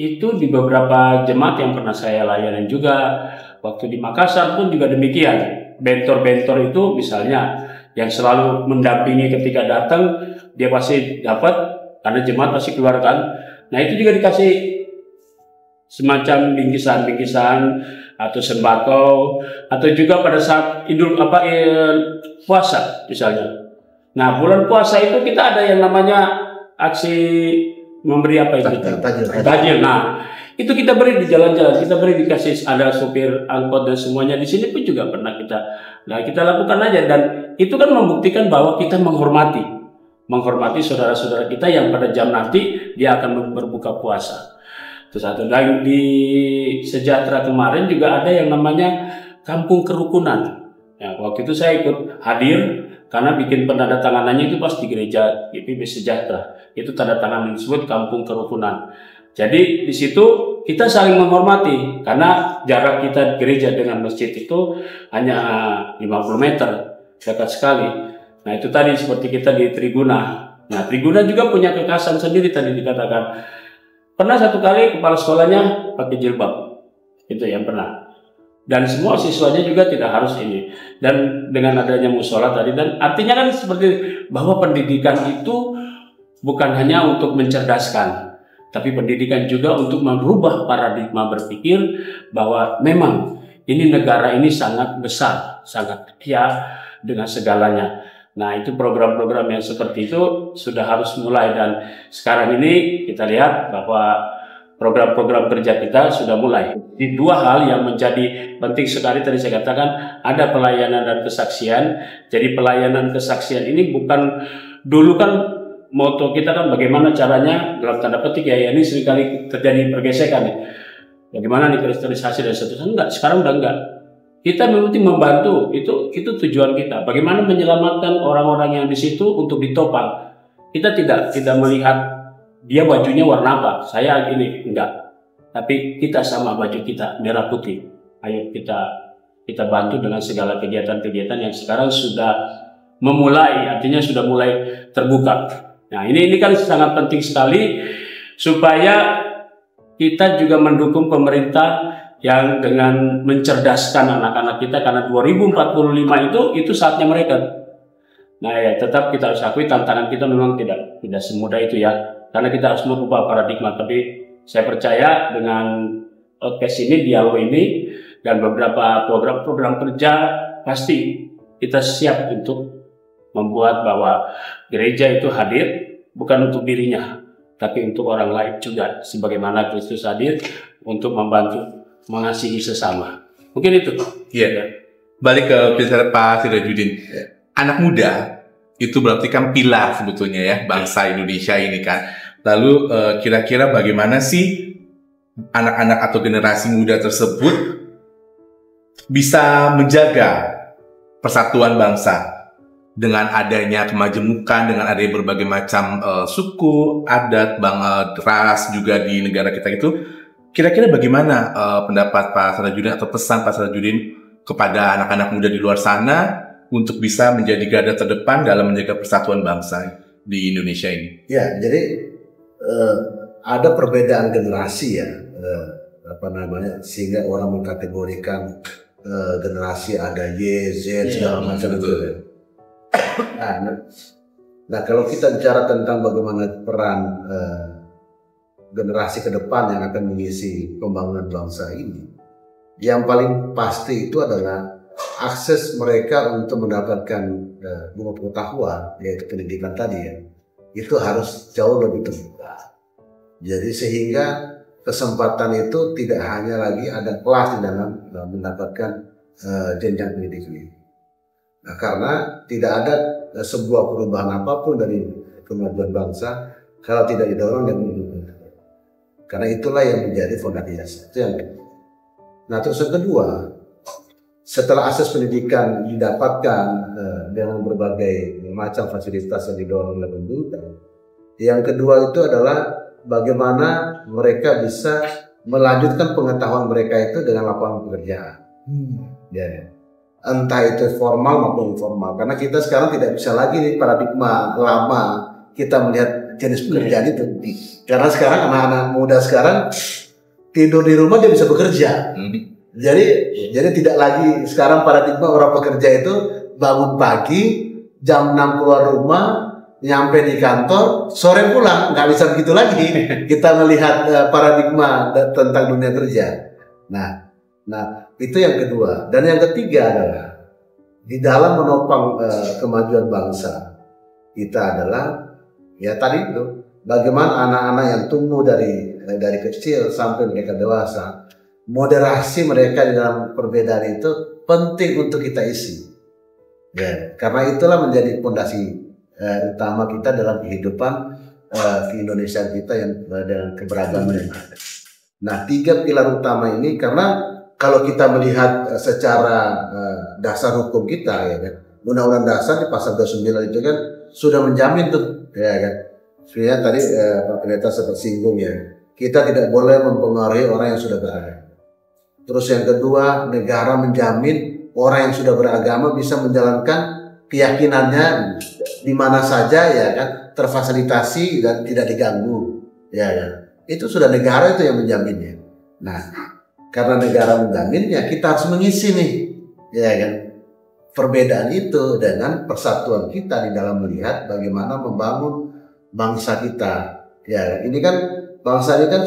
itu di beberapa jemaat yang pernah saya layani juga. Waktu di Makassar pun juga demikian. Bentor-bentor itu misalnya yang selalu mendampingi ketika datang, dia pasti dapat karena jemaat pasti keluarkan. Nah, itu juga dikasih semacam bingkisan-bingkisan atau sembako, atau juga pada saat puasa misalnya. Nah, bulan puasa itu kita ada yang namanya aksi memberi apa itu? Tajil. Nah, itu kita beri di jalan-jalan, kita beri dikasih ada supir angkot dan semuanya. Di sini pun juga pernah kita lakukan aja, dan itu kan membuktikan bahwa kita menghormati saudara-saudara kita yang pada jam nanti dia akan berbuka puasa. Itu satu. Dan di Sejahtera kemarin juga ada yang namanya Kampung Kerukunan. Ya, waktu itu saya ikut hadir karena bikin penandatanganannya itu pas di gereja GPB Sejahtera. Itu tanda tangan disebut Kampung Kerukunan. Jadi di situ kita saling menghormati karena jarak kita gereja dengan masjid itu hanya 50 meter, dekat sekali. Nah, itu tadi seperti kita di Triguna. Nah, Triguna juga punya kekhasan sendiri tadi dikatakan. Pernah satu kali kepala sekolahnya pakai jilbab, itu yang pernah. Dan semua siswanya juga tidak harus ini. Dan dengan adanya musola tadi, dan artinya kan seperti bahwa pendidikan itu bukan hanya untuk mencerdaskan, tapi pendidikan juga untuk merubah paradigma berpikir bahwa memang ini negara ini sangat besar, sangat kaya dengan segalanya. Nah, itu program-program yang seperti itu sudah harus mulai, dan sekarang ini kita lihat bahwa program-program kerja kita sudah mulai. Di dua hal yang menjadi penting sekali tadi saya katakan, ada pelayanan dan kesaksian. Jadi pelayanan kesaksian ini bukan, dulu kan moto kita kan bagaimana caranya dalam tanda petik ya ini seringkali terjadi pergesekan ya. Bagaimana nih kristenisasi dan seterusnya, enggak, sekarang udah enggak. Kita memang membantu, itu tujuan kita. Bagaimana menyelamatkan orang-orang yang di situ untuk ditopang. Kita tidak melihat dia bajunya warna apa, saya ini enggak. Tapi kita sama baju kita merah putih. Ayo kita bantu dengan segala kegiatan-kegiatan yang sekarang sudah memulai, artinya sudah mulai terbuka. Nah, ini kan sangat penting sekali supaya kita juga mendukung pemerintah yang dengan mencerdaskan anak-anak kita, karena 2045 itu saatnya mereka. Nah ya, tetap kita harus akui tantangan kita memang tidak semudah itu ya, karena kita harus merubah paradigma. Tapi saya percaya dengan podcast ini, dialog ini, dan beberapa program-program kerja, pasti kita siap untuk membuat bahwa gereja itu hadir bukan untuk dirinya, tapi untuk orang lain juga, sebagaimana Kristus hadir untuk membantu mengasihi sesama. Mungkin itu. Iya. Balik ke Pak Sirajudin. Anak muda itu berarti kan pilar sebetulnya ya bangsa Indonesia ini kan. Lalu kira-kira bagaimana sih anak-anak atau generasi muda tersebut bisa menjaga persatuan bangsa dengan adanya kemajemukan, dengan adanya berbagai macam suku, adat, ras juga di negara kita itu. Kira-kira bagaimana pendapat Pak Sirajudin atau pesan Pak Sirajudin kepada anak-anak muda di luar sana untuk bisa menjadi garda terdepan dalam menjaga persatuan bangsa di Indonesia ini? Ya, jadi ada perbedaan generasi ya, sehingga orang mengkategorikan generasi ada Y, Z, segala macam itu. Nah, kalau kita bicara tentang bagaimana peran generasi ke depan yang akan mengisi pembangunan bangsa ini, yang paling pasti itu adalah akses mereka untuk mendapatkan pengetahuan, yaitu pendidikan tadi ya, itu harus jauh lebih terbuka. Jadi sehingga kesempatan itu tidak hanya lagi ada kelas di dalam mendapatkan jenjang pendidikan ini. Nah, karena tidak ada sebuah perubahan apapun dari kemajuan bangsa kalau tidak didorong dan mendukung. Karena itulah yang menjadi fondasi. Itu yang kedua. Nah, terus yang kedua, setelah akses pendidikan didapatkan dengan berbagai macam fasilitas yang didorong oleh pemerintah, yang kedua itu adalah bagaimana mereka bisa melanjutkan pengetahuan mereka itu dengan lapangan pekerjaan. Ya. Entah itu formal maupun informal. Karena kita sekarang tidak bisa lagi nih paradigma lama kita melihat jenis pekerjaan itu. Karena sekarang anak-anak muda sekarang tidur di rumah dia bisa bekerja. Jadi tidak lagi sekarang paradigma orang pekerja itu bangun pagi jam 6 keluar rumah, nyampe di kantor, sore pulang. Nggak bisa begitu lagi kita melihat paradigma tentang dunia kerja. Nah itu yang kedua. Dan yang ketiga adalah di dalam menopang kemajuan bangsa kita adalah ya tadi itu, bagaimana anak-anak yang tumbuh dari kecil sampai mereka dewasa, moderasi mereka di dalam perbedaan itu penting untuk kita isi. Ya, karena itulah menjadi fondasi utama kita dalam kehidupan Indonesia kita yang dengan keberagaman yang ada. Nah, 3 pilar utama ini, karena kalau kita melihat secara dasar hukum kita ya kan, Undang-Undang Dasar di pasal 29 itu kan sudah menjamin tuh ya kan. Sebenarnya tadi Pak Pendeta sempat singgung ya, kita tidak boleh mempengaruhi orang yang sudah beragama. Terus yang kedua, negara menjamin orang yang sudah beragama bisa menjalankan keyakinannya di mana saja ya kan, terfasilitasi dan tidak diganggu ya kan. Itu sudah negara itu yang menjaminnya. Nah, karena negara menjaminnya, kita harus mengisi nih ya kan, perbedaan itu dengan persatuan kita di dalam melihat bagaimana membangun bangsa kita. Ya, ini kan bangsa ini kan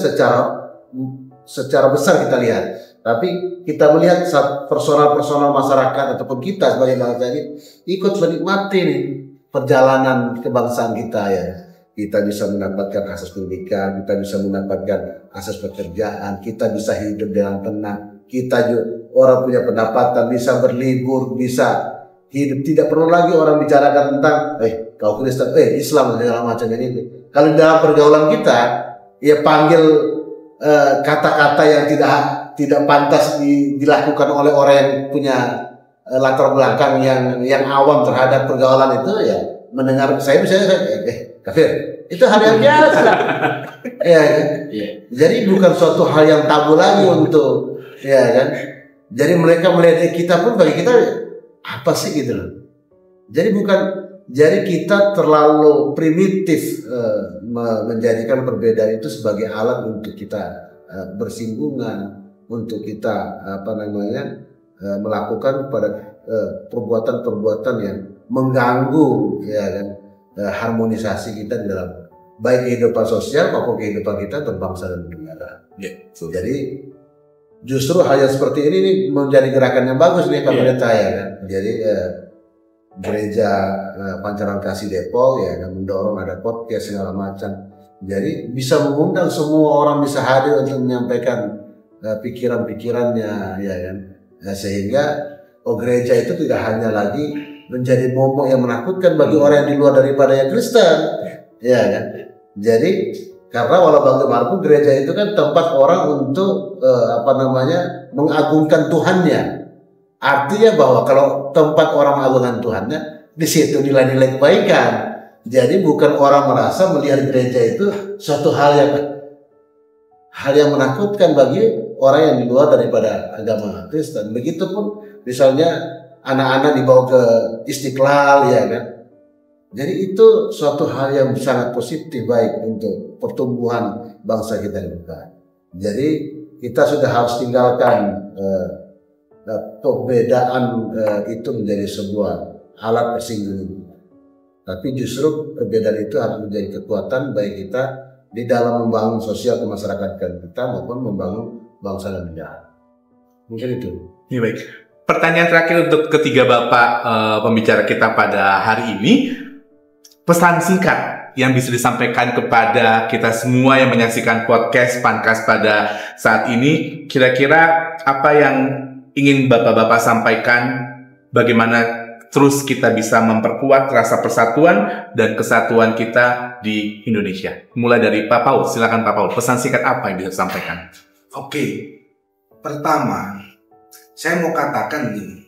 secara besar kita lihat, tapi kita melihat personal masyarakat ataupun kita sebagai bangsa ini ikut menikmati nih perjalanan kebangsaan kita ya. Kita bisa mendapatkan akses pendidikan, kita bisa mendapatkan akses pekerjaan, kita bisa hidup dengan tenang, kita juga orang punya pendapatan, bisa berlibur, bisa hidup, tidak perlu lagi orang bicarakan tentang kau Kristen, Islam dan segala macam ini. Kalau dalam pergaulan kita, ya panggil kata-kata yang tidak pantas dilakukan oleh orang yang punya latar belakang yang awam terhadap pergaulan itu, ya mendengar saya misalnya kafir. Itu hal yang biasa. Ya, jadi bukan suatu hal yang tabu lagi untuk ya kan. Jadi mereka melihat kita pun bagi kita apa sih gitu loh. Jadi kita terlalu primitif menjadikan perbedaan itu sebagai alat untuk kita bersinggungan, untuk kita melakukan pada perbuatan-perbuatan yang mengganggu ya kan, harmonisasi kita di dalam baik kehidupan sosial maupun kehidupan kita berbangsa dan bernegara. Jadi justru hal yang seperti ini nih menjadi gerakan yang bagus nih Pak Pendeta ya kan. Jadi gereja Pancaran Kasih Depok ya kan mendorong ada podcast segala macam. Jadi bisa mengundang semua orang bisa hadir untuk menyampaikan pikiran-pikirannya ya kan. Nah, sehingga gereja itu tidak hanya lagi menjadi momok yang menakutkan bagi orang yang di luar daripada yang Kristen, ya kan? Jadi karena walau bagaimanapun gereja itu kan tempat orang untuk mengagungkan Tuhannya. Artinya bahwa kalau tempat orang mengagungkan Tuhannya, di situ nilai-nilai kebaikan. Jadi bukan orang merasa melihat gereja itu suatu hal yang menakutkan bagi orang yang di luar daripada agama Kristen. Begitupun misalnya anak-anak dibawa ke Istiqlal ya kan. Jadi itu suatu hal yang sangat positif baik untuk pertumbuhan bangsa kita ke depan. Jadi kita sudah harus tinggalkan perbedaan itu menjadi sebuah alat persinggungan. Tapi justru perbedaan itu harus menjadi kekuatan bagi kita di dalam membangun sosial kemasyarakatan kita maupun membangun bangsa dan negara. Mungkin itu. Ya baik. pertanyaan terakhir untuk ketiga Bapak pembicara kita pada hari ini. Pesan singkat yang bisa disampaikan kepada kita semua yang menyaksikan podcast Pankas pada saat ini. Kira-kira apa yang ingin Bapak-Bapak sampaikan? Bagaimana terus kita bisa memperkuat rasa persatuan dan kesatuan kita di Indonesia. Mulai dari Pak Paul, silakan Pak Paul. Pesan singkat apa yang bisa disampaikan? Oke, pertama, saya mau katakan gini.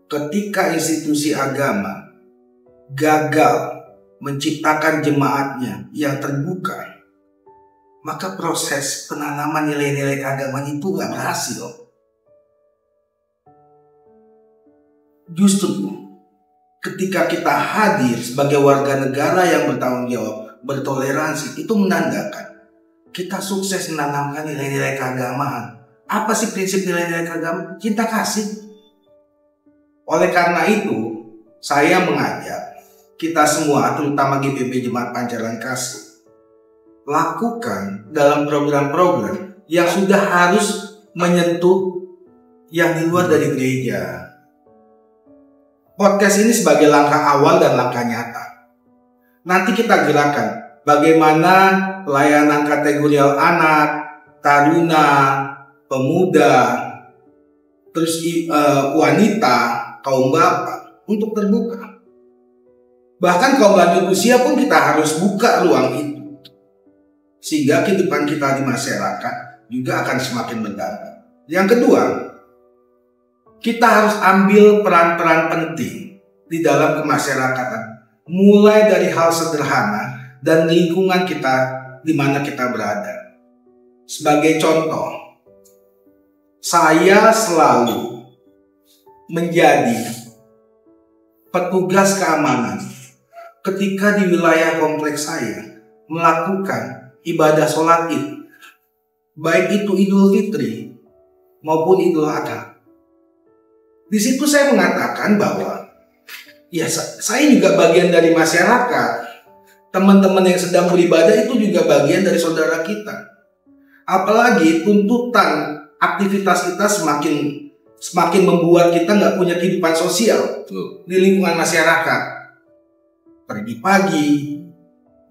Ketika institusi agama gagal menciptakan jemaatnya yang terbuka, maka proses penanaman nilai-nilai keagamaan itu gak berhasil. Justru ketika kita hadir sebagai warga negara yang bertanggung jawab, bertoleransi, itu menandakan kita sukses menanamkan nilai-nilai keagamaan. Apa sih prinsip nilai-nilai keagamaan? Cinta kasih. Oleh karena itu, saya mengajak kita semua, terutama GPB Jemaat Pancaran Kasih, lakukan dalam program-program yang sudah harus menyentuh yang di luar dari gereja. Podcast ini sebagai langkah awal dan langkah nyata. Nanti kita gerakan bagaimana pelayanan kategorial anak, taruna, pemuda, terus wanita, kaum bapak untuk terbuka. Bahkan kaum lanjut usia pun kita harus buka ruang itu. Sehingga kehidupan kita di masyarakat juga akan semakin berdampak. Yang kedua, kita harus ambil peran-peran penting di dalam kemasyarakatan. Mulai dari hal sederhana dan lingkungan kita di mana kita berada. Sebagai contoh, saya selalu menjadi petugas keamanan ketika di wilayah kompleks saya melakukan ibadah sholat Id, baik itu Idul Fitri maupun Idul Adha. Di situ saya mengatakan bahwa ya saya juga bagian dari masyarakat. Teman-teman yang sedang beribadah itu juga bagian dari saudara kita. Apalagi tuntutan aktivitas kita semakin membuat kita nggak punya kehidupan sosial di lingkungan masyarakat. Pergi pagi,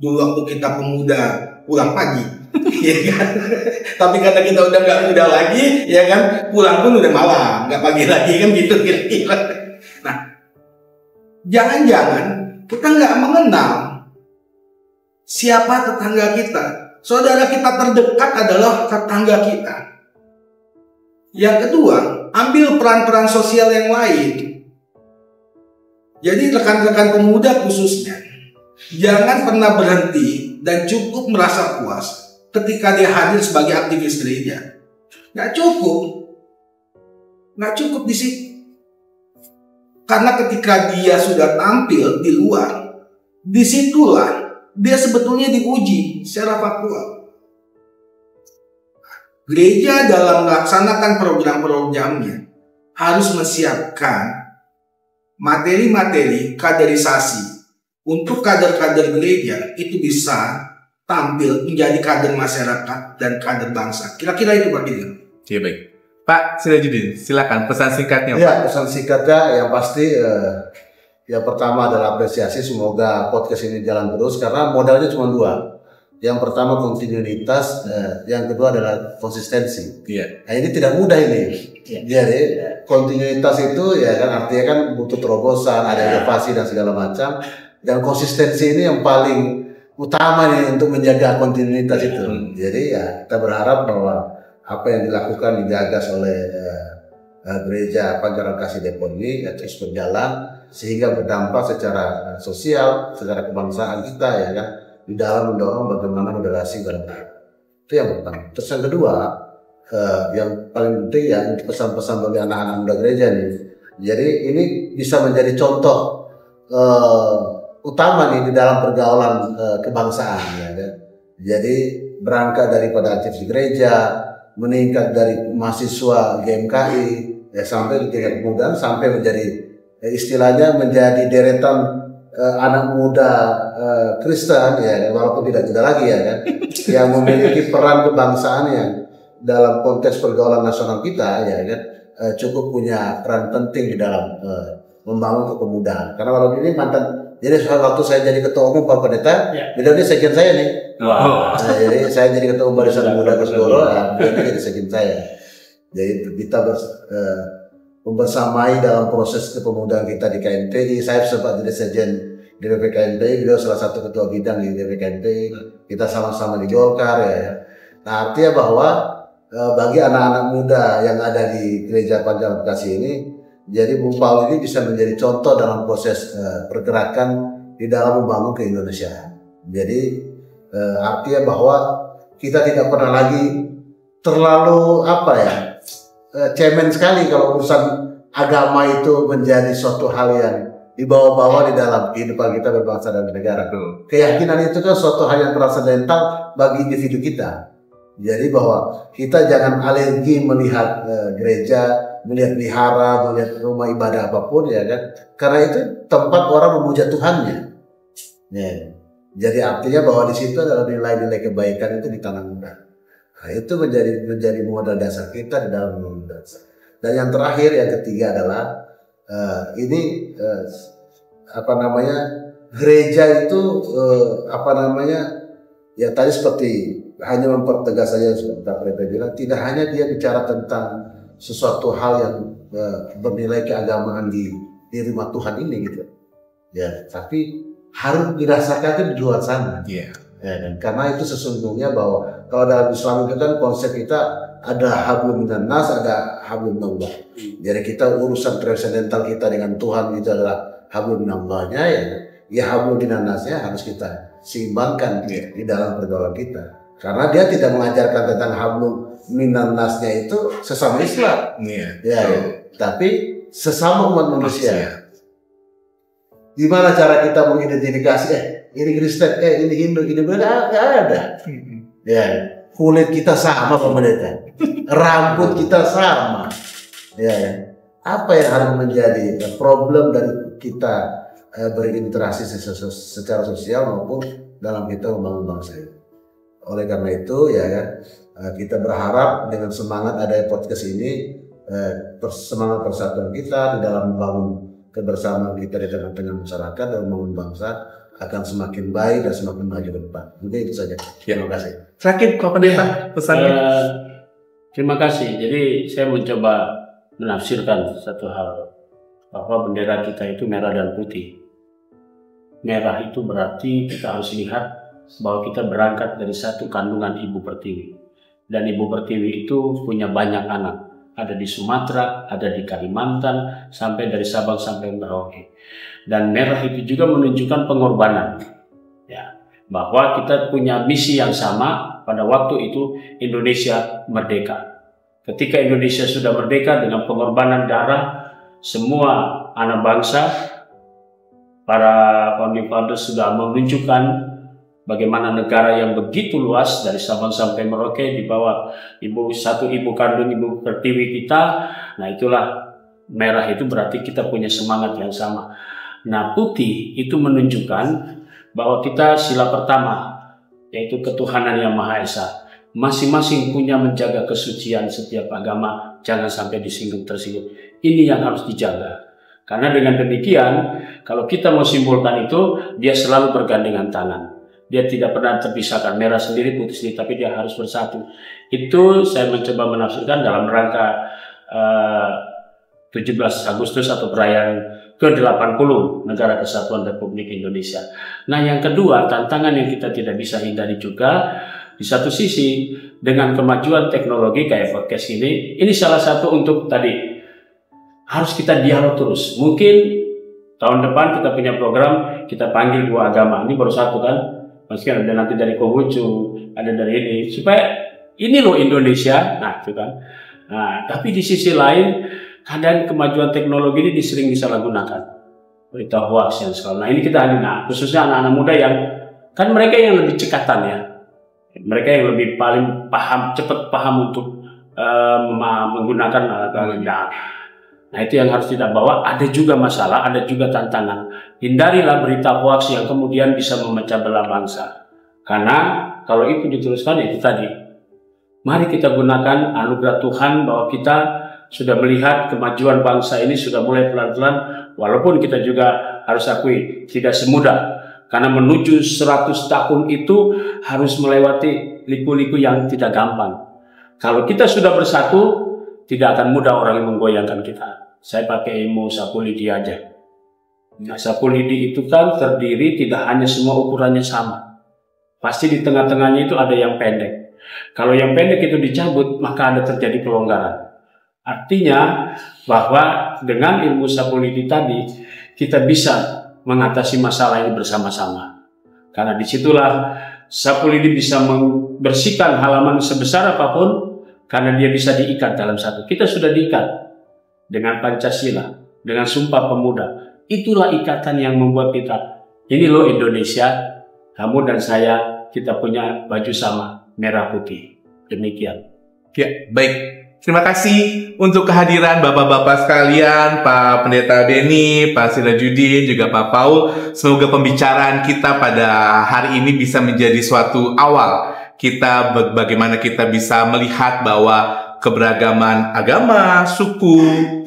dulu waktu kita pemuda pulang pagi, ya kan? Tapi karena kita udah nggak muda lagi, ya kan? Pulang pun udah malam, nggak pagi lagi kan gitu kira-kira. Nah, jangan-jangan kita nggak mengenal siapa tetangga kita. Saudara kita terdekat adalah tetangga kita. Yang kedua, ambil peran-peran sosial yang lain. Jadi rekan-rekan pemuda khususnya, jangan pernah berhenti dan cukup merasa puas ketika dia hadir sebagai aktivis gereja. Nggak cukup di situ. Karena ketika dia sudah tampil di luar, disitulah dia sebetulnya diuji secara faktual. Gereja dalam melaksanakan program-programnya harus menyiapkan materi-materi kaderisasi untuk kader-kader gereja itu bisa tampil menjadi kader masyarakat dan kader bangsa. Kira-kira itu Pak Gideon. Iya baik. Pak Sirajudin, silakan pesan singkatnya. Ya, pesan singkatnya yang pasti yang pertama adalah apresiasi, semoga podcast ini jalan terus karena modalnya cuma dua. Yang pertama kontinuitas, yang kedua adalah konsistensi. Iya. Nah, ini tidak mudah ini. Jadi kontinuitas itu ya kan artinya kan butuh terobosan, ada inovasi dan segala macam. Dan konsistensi ini yang paling utama nih untuk menjaga kontinuitas itu. Jadi ya kita berharap bahwa apa yang dilakukan digagas oleh gereja Pancaran Kasih Depok ini terus berjalan sehingga berdampak secara sosial, secara kebangsaan kita ya kan. Di dalam mendorong bagaimana moderasi beragama. Itu yang pertama. Terus yang kedua, yang paling penting ya pesan-pesan bagi anak-anak muda gereja nih. Jadi ini bisa menjadi contoh utama nih di dalam pergaulan kebangsaan ya kan. Jadi berangkat daripada aktivis gereja, meningkat dari mahasiswa GMKI ya sampai di tingkat kemudian sampai menjadi istilahnya menjadi deretan anak muda Kristen ya walaupun tidak muda lagi ya kan yang memiliki peran kebangsaan yang dalam konteks pergaulan nasional kita ya kan cukup punya peran penting di dalam membangun kepemudaan. Karena kalau ini mantan, jadi waktu saya jadi ketua umum Pak Pendeta, beliau ini sekjen saya nih. Wow. Nah, jadi saya jadi ketua umum Barisan Pemuda Kosgoro, beliau jadi sekjen saya. Jadi kita membersamai dalam proses kepemudaan kita di KMT. Saya sempat jadi sekjen di BPKMT, beliau salah satu ketua bidang di BPKMT. Kita sama-sama di Golkar ya. Nah, artinya bahwa bagi anak-anak muda yang ada di Gereja Panjang Bekasi ini, jadi Bung Paul ini bisa menjadi contoh dalam proses pergerakan di dalam membangun ke Indonesia. Jadi artinya bahwa kita tidak pernah lagi terlalu cemen sekali kalau urusan agama itu menjadi suatu hal yang dibawa-bawa di dalam kehidupan kita berbangsa dan bernegara. Keyakinan itu kan suatu hal yang transendental bagi individu kita. Jadi bahwa kita jangan alergi melihat gereja, melihat wihara, melihat rumah ibadah apapun ya kan. Karena itu tempat orang memuja Tuhannya. Ya. Jadi artinya bahwa di situ adalah nilai-nilai kebaikan itu ditanamkan. Nah, itu menjadi modal dasar kita di dalam membangun bangsa. Dan yang terakhir, yang ketiga adalah gereja itu ya tadi seperti hanya mempertegas saja seperti Pak Pendeta bilang, tidak hanya dia bicara tentang sesuatu hal yang bernilai keagamaan di rumah Tuhan ini gitu ya, tapi harus dirasakan di luar sana. Ya, dan karena itu sesungguhnya bahwa kalau dalam Islam itu kan konsep kita ada hablum minan nas, ada hablum minallah. Jadi kita urusan transendental kita dengan Tuhan itu adalah hablum minallahnya ya hablum minan nasnya harus kita seimbangkan di dalam pergaulan kita. Karena dia tidak mengajarkan tentang hablum minan nasnya itu sesama Islam, tapi sesama umat manusia. Gimana cara kita mengidentifikasi ini Kristen, ini Hindu, ini beda? Nggak ada. Ya, kulit kita sama Pak Pendeta, rambut kita sama. Ya, apa yang harus menjadi problem dari kita berinteraksi secara sosial maupun dalam kita membangun bangsa ini. Oleh karena itu ya kan, kita berharap dengan semangat ada podcast ini, semangat persatuan kita di dalam membangun kebersamaan kita di tengah-tengah masyarakat dan membangun bangsa akan semakin baik dan semakin maju ke depan. Mungkin itu saja. Terima kasih. Terakhir Pak Pendeta pesannya. Terima kasih. Jadi saya mencoba menafsirkan satu hal, bahwa bendera kita itu merah dan putih. Merah itu berarti kita harus lihat bahwa kita berangkat dari satu kandungan Ibu Pertiwi. Dan Ibu Pertiwi itu punya banyak anak. Ada di Sumatera, ada di Kalimantan, sampai dari Sabang sampai Merauke. Dan merah itu juga menunjukkan pengorbanan. Ya, bahwa kita punya misi yang sama pada waktu itu Indonesia merdeka. Ketika Indonesia sudah merdeka dengan pengorbanan darah, semua anak bangsa, para founding fathers sudah menunjukkan bagaimana negara yang begitu luas dari Sabang sampai Merauke di bawah satu ibu kandung Ibu Pertiwi kita. Nah itulah merah itu berarti kita punya semangat yang sama. Nah putih itu menunjukkan bahwa kita sila pertama yaitu ketuhanan yang Maha Esa. Masing-masing punya menjaga kesucian setiap agama, jangan sampai tersinggung. Ini yang harus dijaga. Karena dengan demikian, kalau kita mau simpulkan itu, dia selalu bergandengan tangan. Dia tidak pernah terpisahkan, merah sendiri, putih sendiri, tapi dia harus bersatu. Itu saya mencoba menafsirkan dalam rangka 17 Agustus atau perayaan ke-80 Negara Kesatuan Republik Indonesia. Nah yang kedua, tantangan yang kita tidak bisa hindari juga, di satu sisi dengan kemajuan teknologi kayak podcast ini salah satu untuk tadi, harus kita dialog terus. Mungkin tahun depan kita punya program, kita panggil dua agama, ini baru satu kan, maksudnya ada nanti dari Konghucu, ada dari ini, supaya ini loh Indonesia, nah itu kan. Nah, tapi di sisi lain, kadang kemajuan teknologi ini sering disalahgunakan, berita hoax yang sekarang. Nah ini kita khususnya anak-anak muda yang, kan mereka yang lebih cekatan ya, mereka yang lebih paling paham, cepat paham untuk menggunakan alat-alat. Nah itu yang harus kita bawa. Ada juga masalah, ada juga tantangan. Hindarilah berita hoax yang kemudian bisa memecah belah bangsa. Karena kalau itu diteruskan itu tadi, mari kita gunakan anugerah Tuhan bahwa kita sudah melihat kemajuan bangsa ini sudah mulai pelan-pelan, walaupun kita juga harus akui tidak semudah. Karena menuju 100 tahun itu harus melewati liku-liku yang tidak gampang. Kalau kita sudah bersatu, tidak akan mudah orang yang menggoyangkan kita. Saya pakai ilmu sapu lidi aja. Nah, sapu lidi itu kan terdiri tidak hanya semua ukurannya sama. Pasti di tengah-tengahnya itu ada yang pendek. Kalau yang pendek itu dicabut, maka ada terjadi pelonggaran. Artinya bahwa dengan ilmu sapu lidi tadi, kita bisa mengatasi masalah ini bersama-sama. Karena disitulah sapu lidi bisa membersihkan halaman sebesar apapun, karena dia bisa diikat dalam satu. Kita sudah diikat dengan Pancasila, dengan Sumpah Pemuda. Itulah ikatan yang membuat kita, ini loh Indonesia, kamu dan saya, kita punya baju sama, merah putih. Demikian. Ya, baik. Terima kasih untuk kehadiran Bapak-Bapak sekalian, Pak Pendeta Beni, Pak Sirajudin, juga Pak Paul. Semoga pembicaraan kita pada hari ini bisa menjadi suatu awal kita bagaimana kita bisa melihat bahwa keberagaman agama, suku,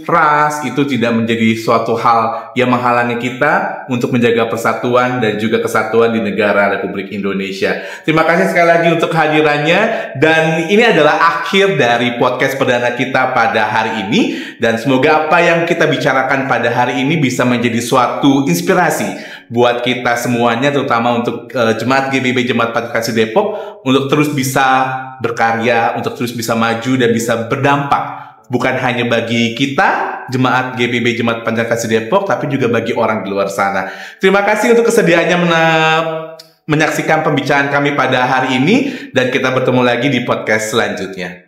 ras itu tidak menjadi suatu hal yang menghalangi kita untuk menjaga persatuan dan juga kesatuan di negara Republik Indonesia. Terima kasih sekali lagi untuk kehadirannya, dan ini adalah akhir dari podcast perdana kita pada hari ini, dan semoga apa yang kita bicarakan pada hari ini bisa menjadi suatu inspirasi buat kita semuanya, terutama untuk Jemaat GBB Jemaat Pancar Kasih Depok, untuk terus bisa berkarya, untuk terus bisa maju dan bisa berdampak bukan hanya bagi kita Jemaat GBB Jemaat Pancar Kasih Depok, tapi juga bagi orang di luar sana. Terima kasih untuk kesediaannya menyaksikan pembicaraan kami pada hari ini, dan kita bertemu lagi di podcast selanjutnya.